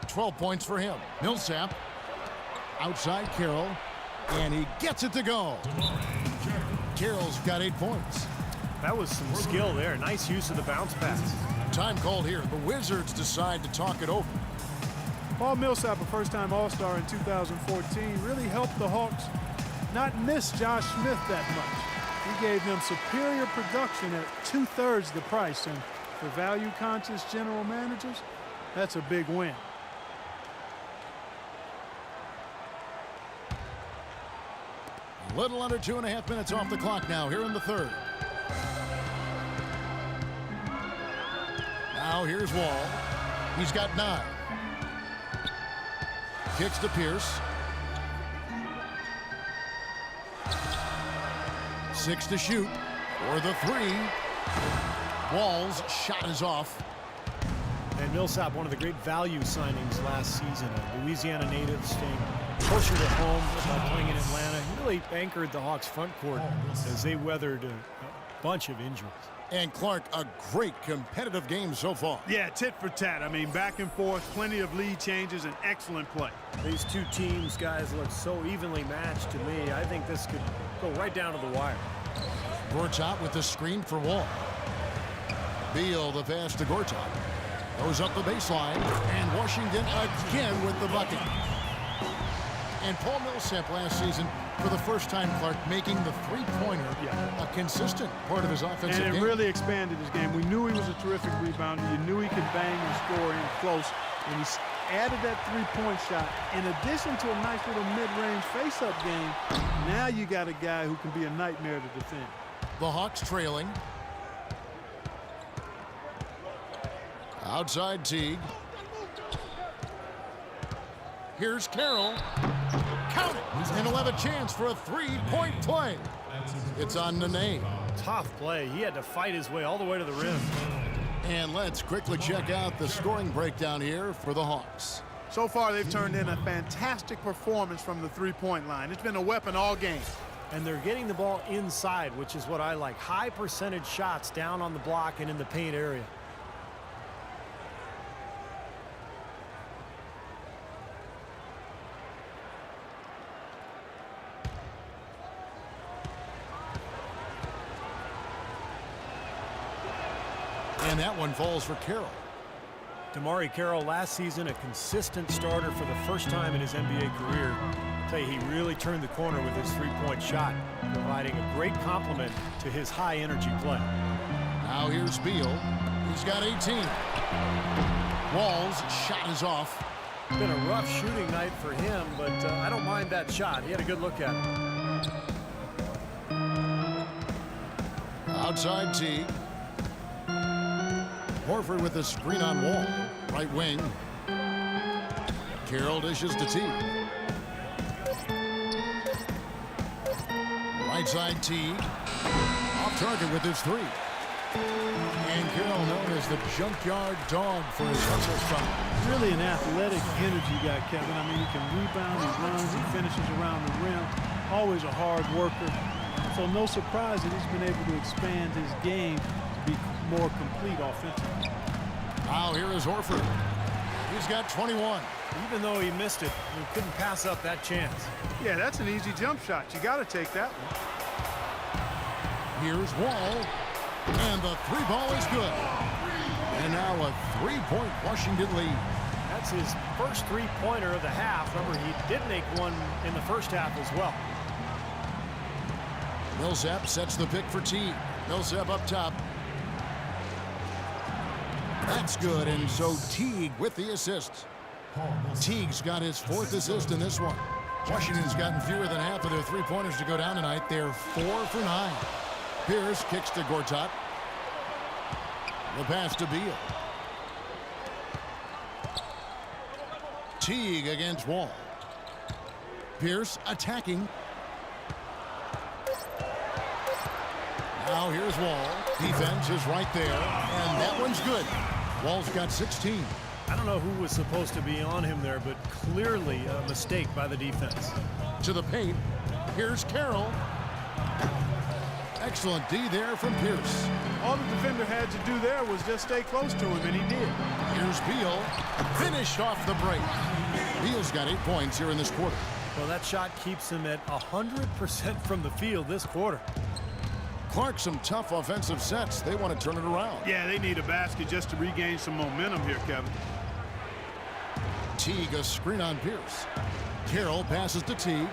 12 points for him. Millsap. Outside Carroll. And he gets it to go. Carroll's got 8 points. That was some skill there. Nice use of the bounce pass. Time called here. The Wizards decide to talk it over. Paul Millsap, a first-time All-Star in 2014, really helped the Hawks not miss Josh Smith that much. He gave them superior production at 2/3 the price, and for value-conscious general managers, that's a big win. A little under 2.5 minutes off the clock now here in the third. Now here's Wall. He's got 9. Kicks to Pierce. 6 to shoot. For the 3. Wall's shot is off. And Millsap, one of the great value signings last season. A Louisiana native staying closer to home by playing in Atlanta. He really anchored the Hawks front court as they weathered a bunch of injuries. And Clark, a great competitive game so far. Yeah, tit for tat. I mean, back and forth, plenty of lead changes, and excellent play. These two teams, guys, look so evenly matched to me. I think this could go right down to the wire. Gortat with the screen for Wall. Beal the pass to Gortat. Goes up the baseline, and Washington again with the bucket. And Paul Millsap last season, for the first time, Clark, making the three-pointer a consistent part of his offensive game. And it really expanded his game. We knew he was a terrific rebounder. You knew he could bang and score in close. And he added that three-point shot. In addition to a nice little mid-range face-up game, now you got a guy who can be a nightmare to defend. The Hawks trailing. Outside Teague. Here's Carroll. Count it! And he'll have a chance for a three-point play. It's on Nene. Tough play. He had to fight his way all the way to the rim. And let's quickly check out the scoring breakdown here for the Hawks. So far, they've turned in a fantastic performance from the three-point line. It's been a weapon all game. And they're getting the ball inside, which is what I like. High percentage shots down on the block and in the paint area. And that one falls for Carroll. DeMarre Carroll last season a consistent starter for the first time in his NBA career. I'll tell you, he really turned the corner with his three-point shot, providing a great complement to his high-energy play. Now here's Beal. He's got 18. Wall's shot is off. Been a rough shooting night for him, but I don't mind that shot. He had a good look at it. Outside Teague. Horford with the screen on Wall. Right wing. Carroll dishes to Teague. Right side Teague. Off target with his three. And Carroll known as the junkyard dog for his hustle style. Really an athletic energy guy, Kevin. I mean, he can rebound, he runs, he finishes around the rim. Always a hard worker. So no surprise that he's been able to expand his game to be more complete offensively. Now here is Horford. He's got 21. Even though he missed it, he couldn't pass up that chance. Yeah, that's an easy jump shot. You got to take that one. Here's Wall. And the three ball is good. And now a three-point Washington lead. That's his first three-pointer of the half. Remember, he did make one in the first half as well. Millsap sets the pick for Teague. Millsap up top. That's good, and so Teague with the assist. Teague's got his fourth assist in this one. Washington's gotten fewer than half of their three-pointers to go down tonight. They're 4 for 9. Pierce kicks to Gortat. The pass to Beal. Teague against Wall. Pierce attacking. Now here's Wall. Defense is right there, and that one's good. Wall's got 16. I don't know who was supposed to be on him there, but clearly a mistake by the defense. To the paint. Here's Carroll. Excellent D there from Pierce. All the defender had to do there was just stay close to him, and he did. Here's Beal. Finished off the break. Beal's got 8 points here in this quarter. Well, that shot keeps him at 100% from the field this quarter. Clark, some tough offensive sets. They want to turn it around. Yeah, they need a basket just to regain some momentum here, Kevin. Teague, a screen on Pierce. Carroll passes to Teague.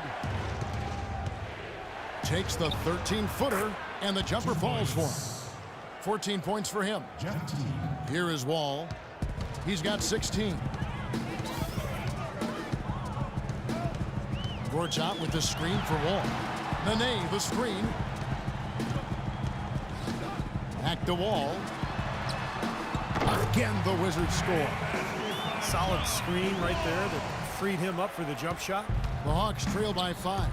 Takes the 13-footer, and the jumper falls for him. 14 points for him. Here is Wall. He's got 16. Gortat with the screen for Wall. Nene, the screen. Back to Wall. Again, the Wizards score. Solid screen right there that freed him up for the jump shot. The Hawks trail by 5.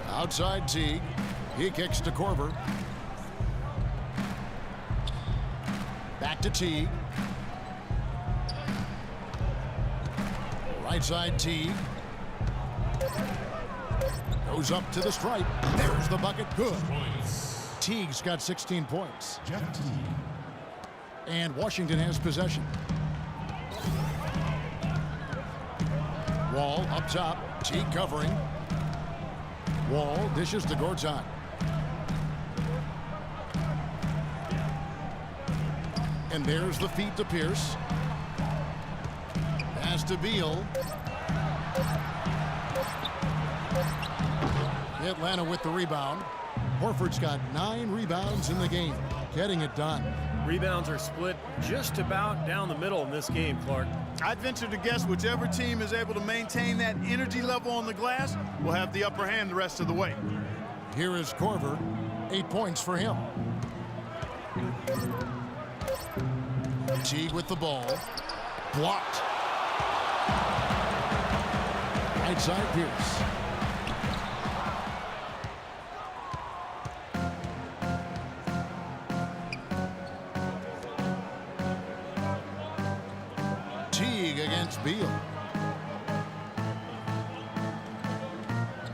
Outside Teague. He kicks to Korver. Back to Teague. Right side Teague. Goes up to the stripe. There's the bucket. Good. Teague's got 16 points. And Washington has possession. Wall up top. Teague covering. Wall dishes to Gortat. And there's the feed to Pierce. Pass to Beal. Atlanta with the rebound. Horford's got 9 rebounds in the game, getting it done. Rebounds are split just about down the middle in this game, Clark. I'd venture to guess whichever team is able to maintain that energy level on the glass will have the upper hand the rest of the way. Here is Korver. 8 points for him. Teague with the ball. Blocked. Right side Pierce. Beal.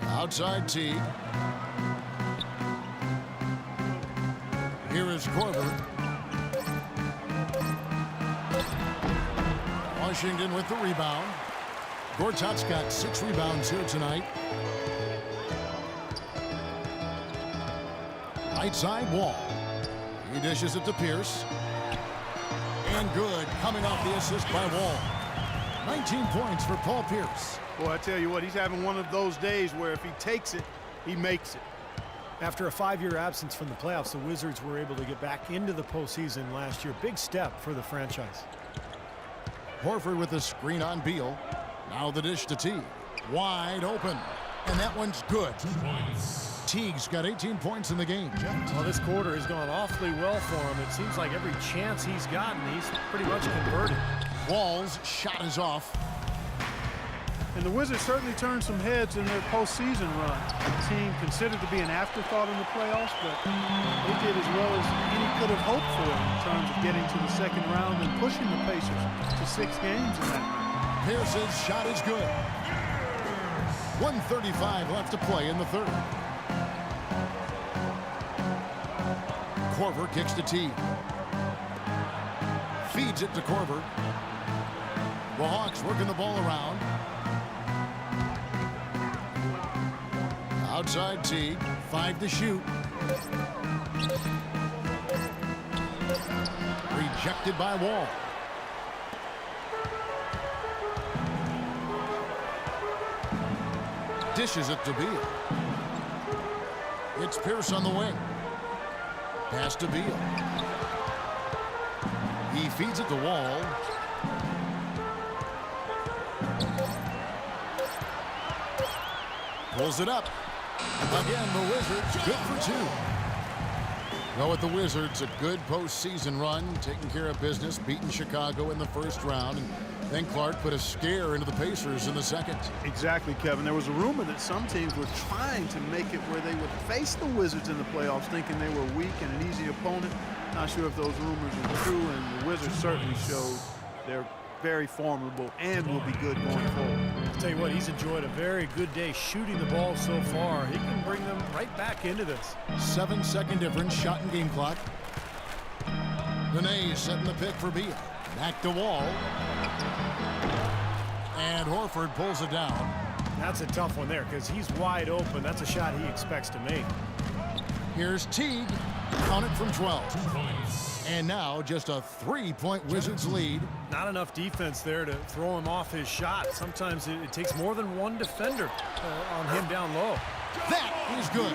Outside Teague. Here is Korver. Washington with the rebound. Gortat's got 6 rebounds here tonight. Right side, Wall. He dishes it to Pierce. And good, coming off the assist by Wall. 19 points for Paul Pierce. Boy, I tell you what, he's having one of those days where if he takes it, he makes it. After a 5-year absence from the playoffs, the Wizards were able to get back into the postseason last year. Big step for the franchise. Horford with the screen on Beal. Now the dish to Teague. Wide open. And that one's good. Teague's got 18 points in the game. Well, this quarter has gone awfully well for him. It seems like every chance he's gotten, he's pretty much converted. Wall's shot is off. And the Wizards certainly turned some heads in their postseason run. A team considered to be an afterthought in the playoffs, but they did as well as any could have hoped for in terms of getting to the second round and pushing the Pacers to 6 games in that round. Pierce's shot is good. 1:35 left to play in the third. Korver kicks to Teague. Feeds it to Korver. The Hawks working the ball around. Outside Teague, 5 to shoot. Rejected by Wall. Dishes it to Beal. It's Pierce on the wing. Pass to Beal. He feeds it to Wall. Pulls it up. Again, the Wizards good for 2. Well, with the Wizards, a good postseason run, taking care of business, beating Chicago in the first round, and then Clark put a scare into the Pacers in the second. Exactly, Kevin. There was a rumor that some teams were trying to make it where they would face the Wizards in the playoffs, thinking they were weak and an easy opponent. Not sure if those rumors are true, and the Wizards certainly showed they're very formidable and will be good going forward. I'll tell you what, he's enjoyed a very good day shooting the ball so far. He can bring them right back into this. 7-second difference, shot and game clock. Nene setting the pick for Beal. Back to Wall. And Horford pulls it down. That's a tough one there because he's wide open. That's a shot he expects to make. Here's Teague. Count it from 12. And now just a 3-point Wizards lead. Not enough defense there to throw him off his shot. Sometimes it takes more than one defender on him down low. That is good.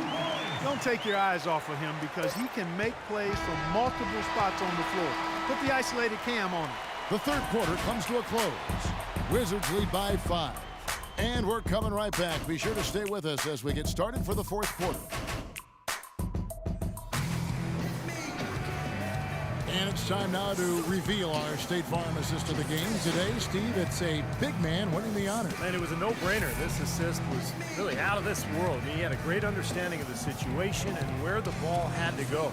Don't take your eyes off of him because he can make plays from multiple spots on the floor. Put the isolated cam on him. The third quarter comes to a close. Wizards lead by 5. And we're coming right back. Be sure to stay with us as we get started for the fourth quarter. And it's time now to reveal our State Farm assist of the game. Today, Steve, it's a big man winning the honor. And it was a no-brainer. This assist was really out of this world. He had a great understanding of the situation and where the ball had to go.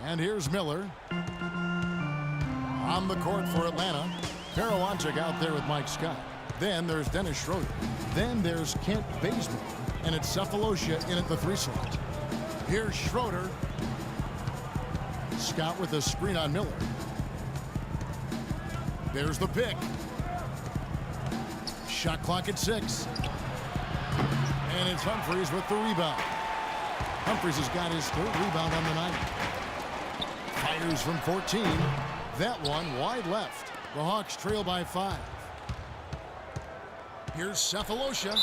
And here's Miller. On the court for Atlanta. Karawanchik out there with Mike Scott. Then there's Dennis Schroeder. Then there's Kent Bazemore. And it's Cephalosha in at the 3 slot. Here's Schroeder. Scott with a screen on Miller. There's the pick. Shot clock at 6. And it's Humphries with the rebound. Humphries has got his 3rd rebound on the night. Fires from 14. That one wide left. The Hawks trail by 5. Here's Cephalosha.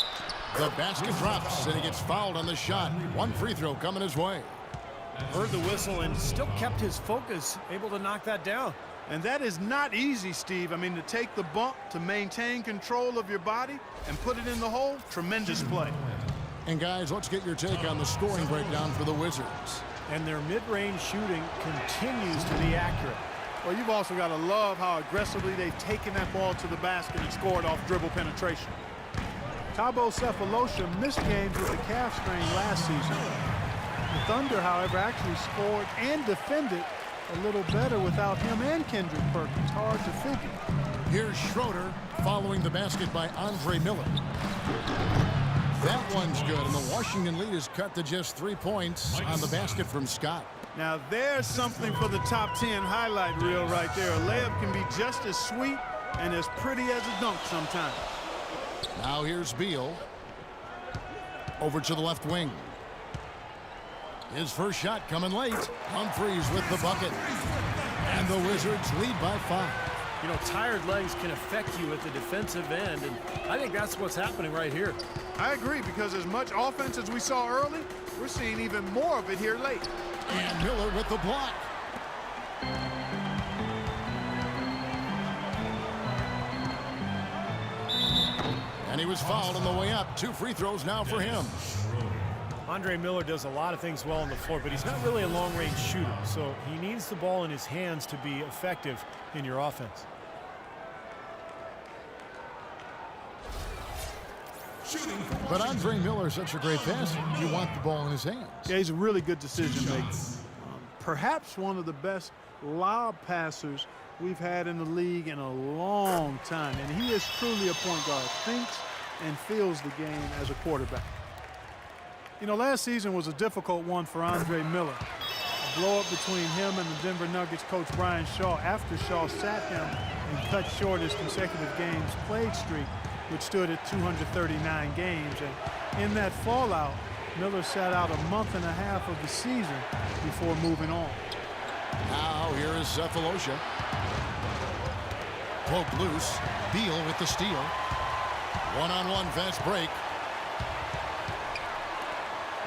The basket drops, and he gets fouled on the shot. 1 free throw coming his way. Heard the whistle and still kept his focus, able to knock that down. And that is not easy, Steve. I mean, to take the bump, to maintain control of your body, and put it in the hole, tremendous play. And guys, let's get your take on the scoring breakdown for the Wizards. And their mid-range shooting continues to be accurate. Well, you've also got to love how aggressively they've taken that ball to the basket and scored off dribble penetration. Thabo Sefolosha missed games with a calf strain last season. The Thunder, however, actually scored and defended a little better without him and Kendrick Perkins. Hard to figure. Here's Schroeder following the basket by Andre Miller. That one's good, and the Washington lead is cut to just 3 points on the basket from Scott. Now there's something for the top 10 highlight reel right there. A layup can be just as sweet and as pretty as a dunk sometimes. Now here's Beal. Over to the left wing. His first shot coming late. Humphries with the bucket. And the Wizards lead by 5. You know, tired legs can affect you at the defensive end, and I think that's what's happening right here. I agree, because as much offense as we saw early, we're seeing even more of it here late. And Miller with the block. And he was fouled on the way up. 2 free throws now for him. Andre Miller does a lot of things well on the floor, but he's not really a long-range shooter, so he needs the ball in his hands to be effective in your offense. But Andre Miller is such a great passer. You want the ball in his hands. Yeah, he's a really good decision maker. Perhaps one of the best lob passers we've had in the league in a long time. And he is truly a point guard. Thinks and feels the game as a quarterback. You know, last season was a difficult one for Andre Miller. A blow-up between him and the Denver Nuggets coach Brian Shaw after Shaw sat him and cut short his consecutive games played streak, which stood at 239 games. And in that fallout, Miller sat out a month and a half of the season before moving on. Now here is Sefolosha. Poke loose. Beal with the steal. One-on-one fast break.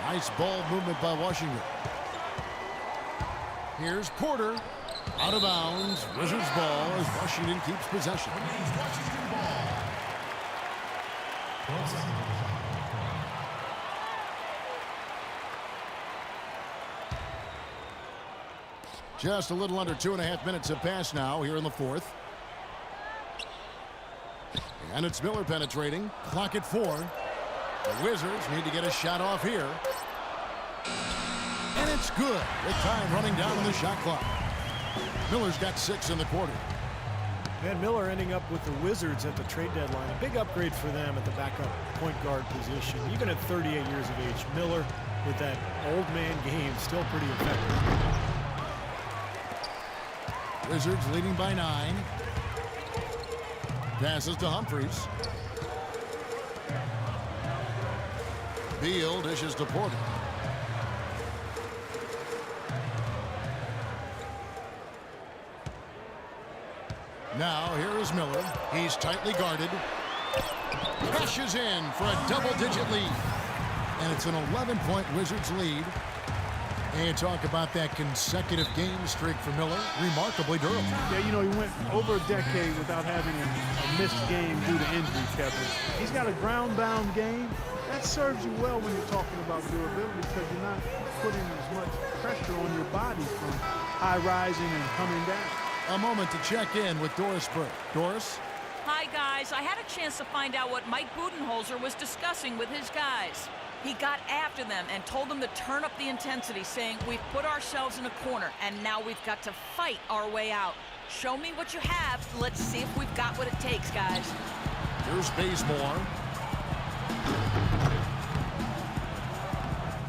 Nice ball movement by Washington. Here's Porter. Out of bounds. Wizards ball as Washington keeps possession. Just a little under 2.5 minutes have passed now here in the fourth. And it's Miller penetrating. Clock at 4. The Wizards need to get a shot off here. And it's good with time running down on the shot clock. Miller's got 6 in the quarter. Van Miller ending up with the Wizards at the trade deadline. A big upgrade for them at the backup point guard position. Even at 38 years of age, Miller with that old man game still pretty effective. Wizards leading by 9. Passes to Humphries. Beal dishes to Porter. Now here is Miller. He's tightly guarded. Crashes in for a double-digit lead. And it's an 11-point Wizards lead. And you talk about that consecutive game streak for Miller. Remarkably durable. Yeah, you know, he went over a decade without having a missed game due to injury, Kevin. He's got a ground-bound game. That serves you well when you're talking about durability, because you're not putting as much pressure on your body from high rising and coming down. A moment to check in with Doris Burke. Doris? Hi, guys. I had a chance to find out what Mike Budenholzer was discussing with his guys. He got after them and told them to turn up the intensity, saying, we've put ourselves in a corner, and now we've got to fight our way out. Show me what you have. Let's see if we've got what it takes, guys. Here's Bazemore.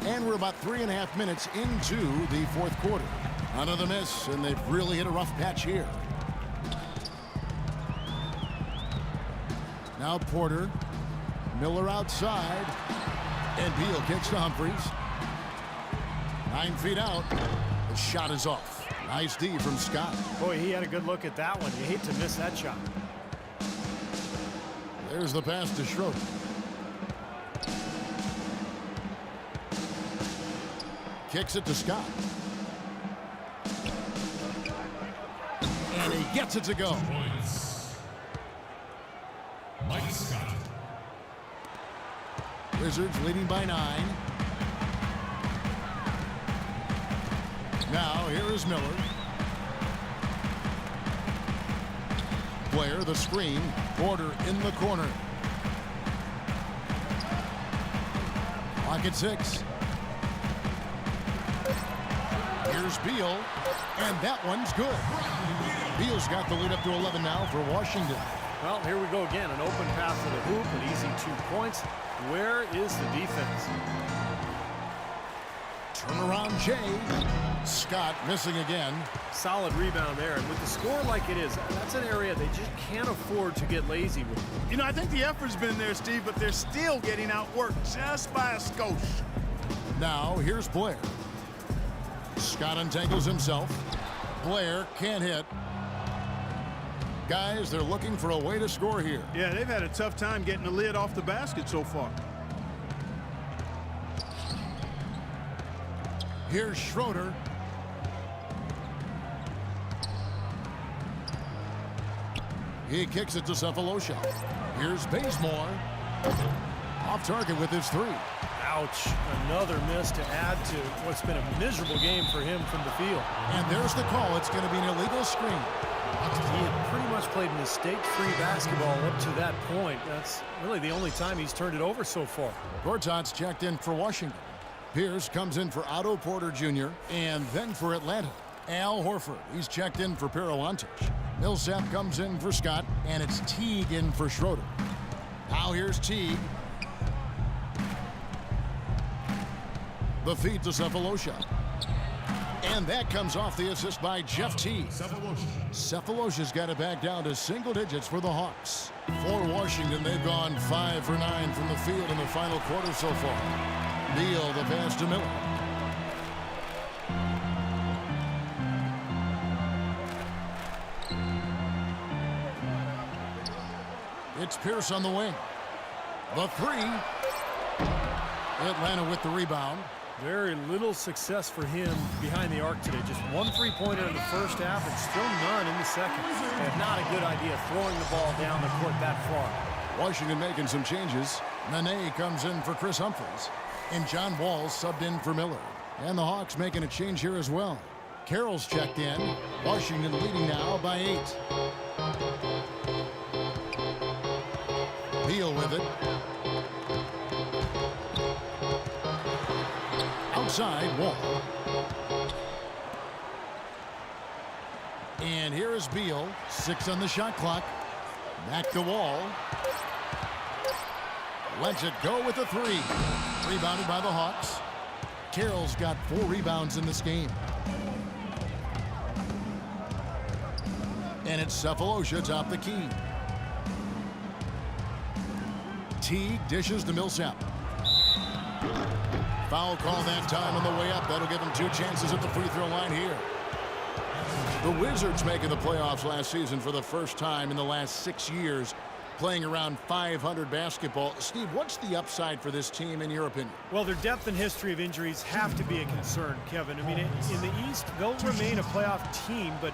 And we're about 3.5 minutes into the fourth quarter. Another miss, and they've really hit a rough patch here. Now Porter. Miller outside. And Beal kicks to Humphries. 9 feet out. The shot is off. Nice D from Scott. Boy, he had a good look at that one. You hate to miss that shot. There's the pass to Schroeder. Kicks it to Scott. And he gets it to go. Mike Scott. Wizards leading by 9. Now here is Miller. Blair, the screen. Porter in the corner. Clock at 6. Here's Beal, and that one's good. Beal's got the lead up to 11 now for Washington. Well, here we go again. An open path to the hoop, an easy 2 points. Where is the defense? Turnaround Jay. Scott missing again. Solid rebound there. And with the score like it is, that's an area they just can't afford to get lazy with. You know, I think the effort's been there, Steve, but they're still getting outworked just by a skosh. Now here's Blair. Scott untangles himself. Blair can't hit. Guys, they're looking for a way to score here. Yeah, they've had a tough time getting the lid off the basket so far. Here's Schroeder. He kicks it to Cephalosha. Here's Bazemore. Off target with his 3. Ouch. Another miss to add to what's been a miserable game for him from the field. And there's the call. It's going to be an illegal screen. He had pretty much played mistake-free basketball up to that point. That's really the only time he's turned it over so far. Gortat's checked in for Washington. Pierce comes in for Otto Porter Jr. and then for Atlanta. Al Horford, he's checked in for Paralantic. Millsap comes in for Scott, and it's Teague in for Schroeder. Now here's Teague. The feed to Cephalosha. And that comes off the assist by Jeff Teague. Cephalosha's got it back down to single digits for the Hawks. For Washington, they've gone 5 for 9 from the field in the final quarter so far. Beal, the pass to Miller. It's Pierce on the wing. The 3. Atlanta with the rebound. Very little success for him behind the arc today. Just 1 3-pointer in the first half and still none in the second. And not a good idea throwing the ball down the court that far. Washington making some changes. Nene comes in for Chris Humphries. And John Wall subbed in for Miller. And the Hawks making a change here as well. Carroll's checked in. Washington leading now by 8. Beal with it. Outside, Wall. And here is Beal. 6 on the shot clock. Back to Wall. Lets it go with a 3. Rebounded by the Hawks. Carroll's got 4 rebounds in this game. And it's Cephalosha top the key. Teague dishes to Millsap. Foul call that time on the way up. That'll give him 2 chances at the free throw line here. The Wizards making the playoffs last season for the first time in the last 6 years, playing around 500 basketball. Steve, what's the upside for this team in your opinion? Well, their depth and history of injuries have to be a concern, Kevin. I mean, in the East, they'll remain a playoff team, but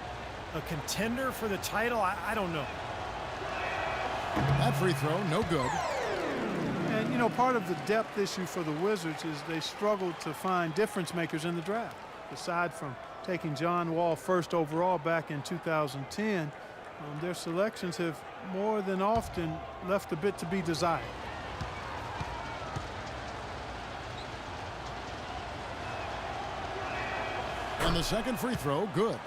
a contender for the title, I don't know. That free throw, no good. And, you know, part of the depth issue for the Wizards is they struggled to find difference makers in the draft. Aside from taking John Wall first overall back in 2010, their selections have more than often left a bit to be desired. And the second free throw, good.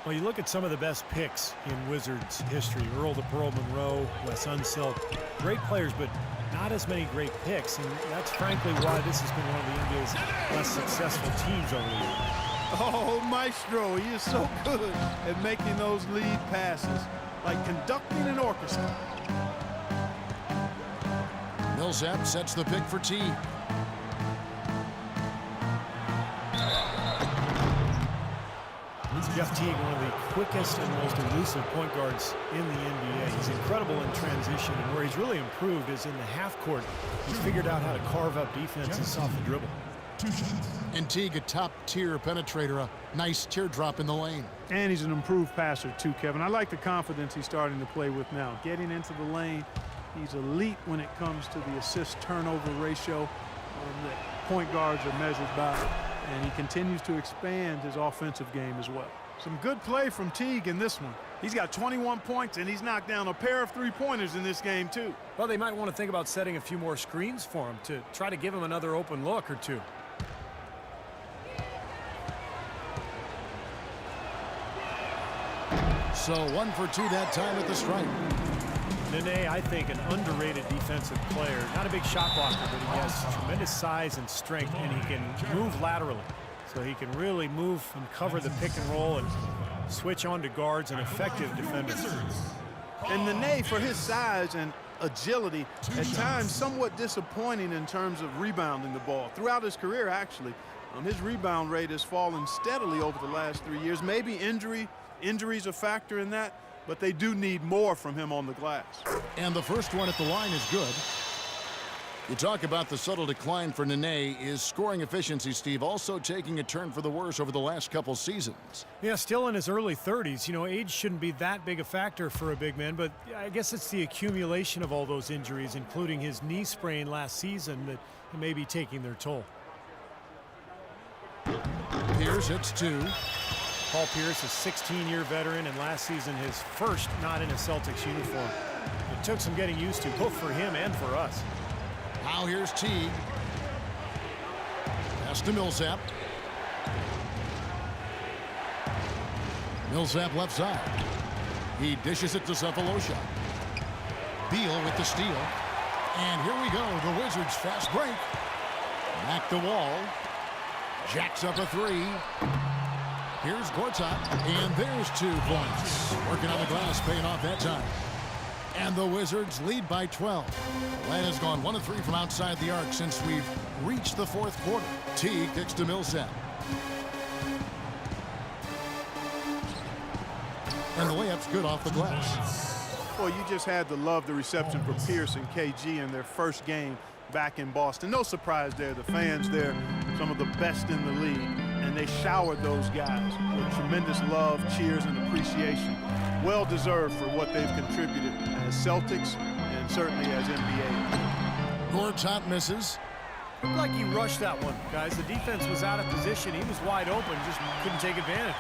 Well, you look at some of the best picks in Wizards history. Earl the Pearl Monroe, Wes Unseld. Great players, but not as many great picks. And that's frankly why this has been one of the NBA's less successful teams over the years. Oh, Maestro, he is so good at making those lead passes, like conducting an orchestra. Millsap sets the pick for Teague. Jeff Teague, one of the quickest and most elusive point guards in the NBA. He's incredible in transition, and where he's really improved is in the half court. He's figured out how to carve up defenses off the dribble. And Teague, a top-tier penetrator, a nice teardrop in the lane. And he's an improved passer too, Kevin. I like the confidence he's starting to play with now. Getting into the lane, he's elite when it comes to the assist-turnover ratio that point guards are measured by. and he continues to expand his offensive game as well. Some good play from Teague in this one. He's got 21 points, and he's knocked down a pair of three-pointers in this game, too. Well, they might want to think about setting a few more screens for him to try to give him another open look or two. So 1 for 2 that time at the stripe. Nene, I think, an underrated defensive player. Not a big shot blocker, but he has tremendous size and strength, and he can move laterally. So he can really move and cover the pick and roll and switch on to guards and effective defenders. And Nene, for his size and agility, at times somewhat disappointing in terms of rebounding the ball. Throughout his career, actually, his rebound rate has fallen steadily over the last 3 years. Maybe injuries a factor in that, but they do need more from him on the glass. And the first one at the line is good. You talk about the subtle decline for Nene. Is scoring efficiency, Steve, also taking a turn for the worse over the last couple seasons? Yeah, still in his early 30s. You know, age shouldn't be that big a factor for a big man, but I guess it's the accumulation of all those injuries, including his knee sprain last season, that may be taking their toll. Pierce hits 2. Paul Pierce, a 16-year veteran, and last season his first not in a Celtics uniform. It took some getting used to, both for him and for us. Now here's Teague. Pass to Millsap. Millsap left side. He dishes it to Sefolosha. Beal with the steal. And here we go, the Wizards fast break. Back the wall. Jacks up a 3. Here's Gortat, and there's 2 points. Working on the glass, paying off that time. And the Wizards lead by 12. Atlanta has gone 1 of 3 from outside the arc since we've reached the 4th quarter. Teague kicks to Millsap. And the layup's good off the glass. Well, you just had to love the reception for Pierce and KG in their first game back in Boston. No surprise there. The fans there, some of the best in the league. And they showered those guys with tremendous love, cheers, and appreciation. Well deserved for what they've contributed as Celtics and certainly as NBA. Gortat misses. Looked like he rushed that one, guys. The defense was out of position. He was wide open, just couldn't take advantage.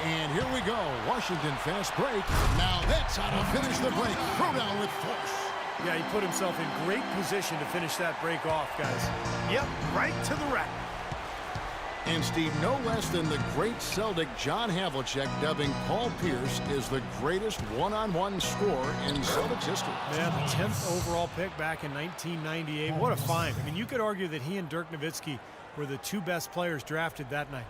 And here we go. Washington fast break. Now that's how to finish the break. Throw down with force. Yeah, he put himself in great position to finish that break off, guys. Yep, right to the rack. And Steve, no less than the great Celtic John Havlicek dubbing Paul Pierce as the greatest one-on-one scorer in Celtics history. Yeah, the 10th overall pick back in 1998. What a find. I mean, you could argue that he and Dirk Nowitzki were the 2 best players drafted that night.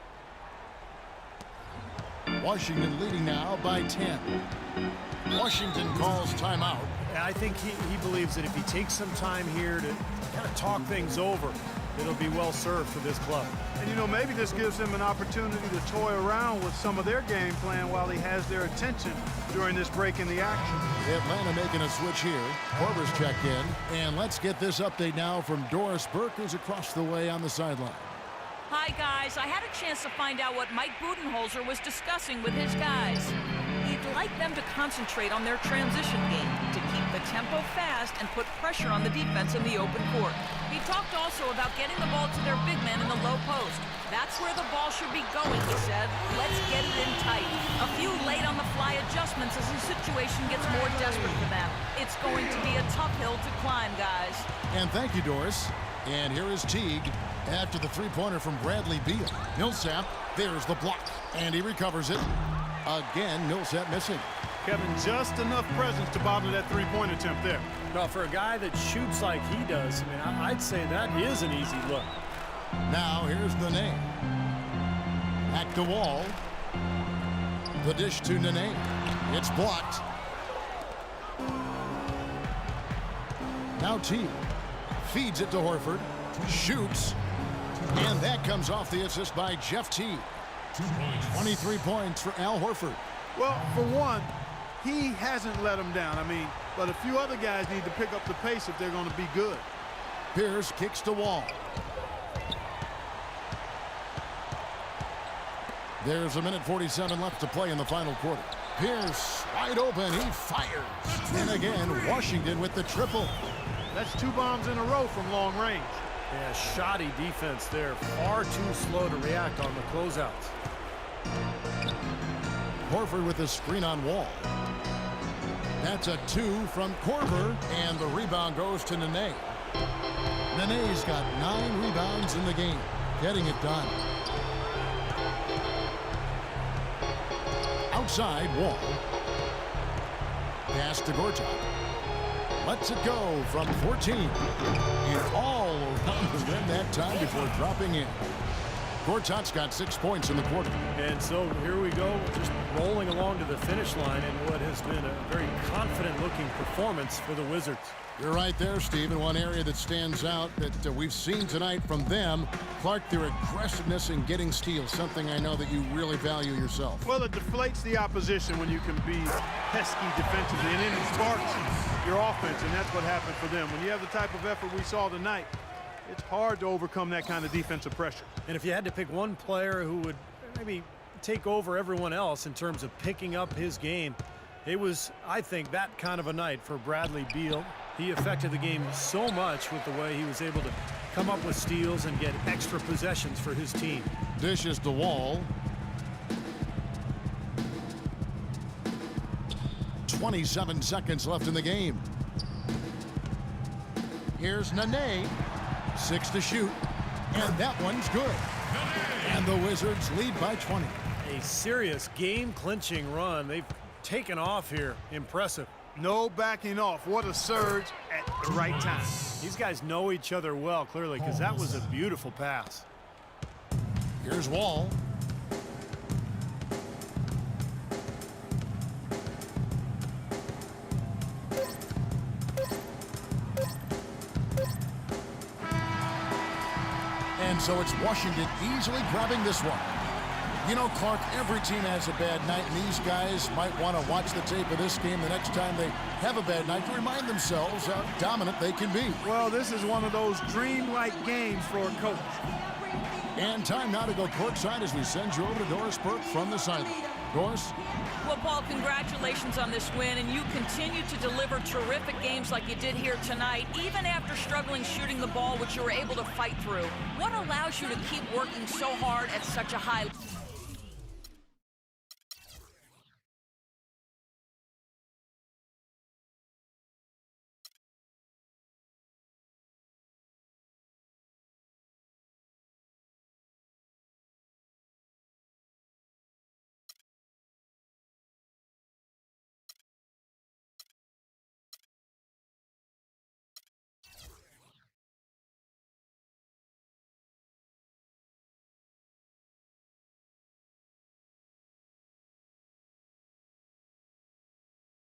Washington leading now by 10. Washington calls timeout. And I think he believes that if he takes some time here to kind of talk things over, it'll be well served for this club. And, you know, maybe this gives him an opportunity to toy around with some of their game plan while he has their attention during this break in the action. Atlanta making a switch here. Korver's checked in. And let's get this update now from Doris Burke, who's across the way on the sideline. Hi, guys. I had a chance to find out what Mike Budenholzer was discussing with his guys. He'd like them to concentrate on their transition game, to keep the tempo fast and put pressure on the defense in the open court. He talked also about getting the ball to their big man in the low post. That's where the ball should be going, he said. Let's get it in tight. A few late-on-the-fly adjustments as the situation gets more desperate for them. It's going to be a tough hill to climb, guys. And thank you, Doris. And here is Teague after the three-pointer from Bradley Beal. Millsap, there's the block, and he recovers it. Again, Millsap missing. Kevin, just enough presence to bother that three-point attempt there. Well, for a guy that shoots like he does, I mean, I'd say that is an easy look. Now here's Nene. Back to Wall. The dish to Nene. It's blocked. Now Teague feeds it to Horford. Shoots. And that comes off the assist by Jeff Teague. 23 points for Al Horford. Well, for one, he hasn't let him down. I mean, but a few other guys need to pick up the pace if they're going to be good. Pierce kicks to Wall. There's a minute 47 left to play in the final quarter. Pierce wide open. He fires. And again, Washington with the triple. That's 2 bombs in a row from long range. Yeah, shoddy defense there. Far too slow to react on the closeouts. Horford with a screen on Wall. That's a 2 from Korver, and the rebound goes to Nene. Nene's got 9 rebounds in the game, getting it done. Outside, Wall. Pass to Gortat. Lets it go from 14. And all around the rim that time before dropping in. Gortat's got 6 points in the quarter. And so here we go, just rolling along to the finish line in what has been a very confident-looking performance for the Wizards. You're right there, Steve. And one area that stands out that we've seen tonight from them, Clark, their aggressiveness in getting steals, something I know that you really value yourself. Well, it deflates the opposition when you can be pesky defensively, and then it sparks your offense, and that's what happened for them. When you have the type of effort we saw tonight, it's hard to overcome that kind of defensive pressure. And if you had to pick one player who would maybe take over everyone else in terms of picking up his game, it was, I think, that kind of a night for Bradley Beal. He affected the game so much with the way he was able to come up with steals and get extra possessions for his team. Dishes to Wall. 27 seconds left in the game. Here's Nene. 6 to shoot. And that one's good. And the Wizards lead by 20. A serious game-clinching run. They've taken off here. Impressive. No backing off. What a surge at the right time. These guys know each other well, clearly, because that was a beautiful pass. Here's Wall. And so it's Washington easily grabbing this one. You know, Clark, every team has a bad night, and these guys might want to watch the tape of this game the next time they have a bad night to remind themselves how dominant they can be. Well, this is one of those dream-like games for a coach. And time now to go courtside as we send you over to Doris Burke from the sideline. Doris? Well, Paul, congratulations on this win, and you continue to deliver terrific games like you did here tonight, even after struggling shooting the ball, which you were able to fight through. What allows you to keep working so hard at such a high level?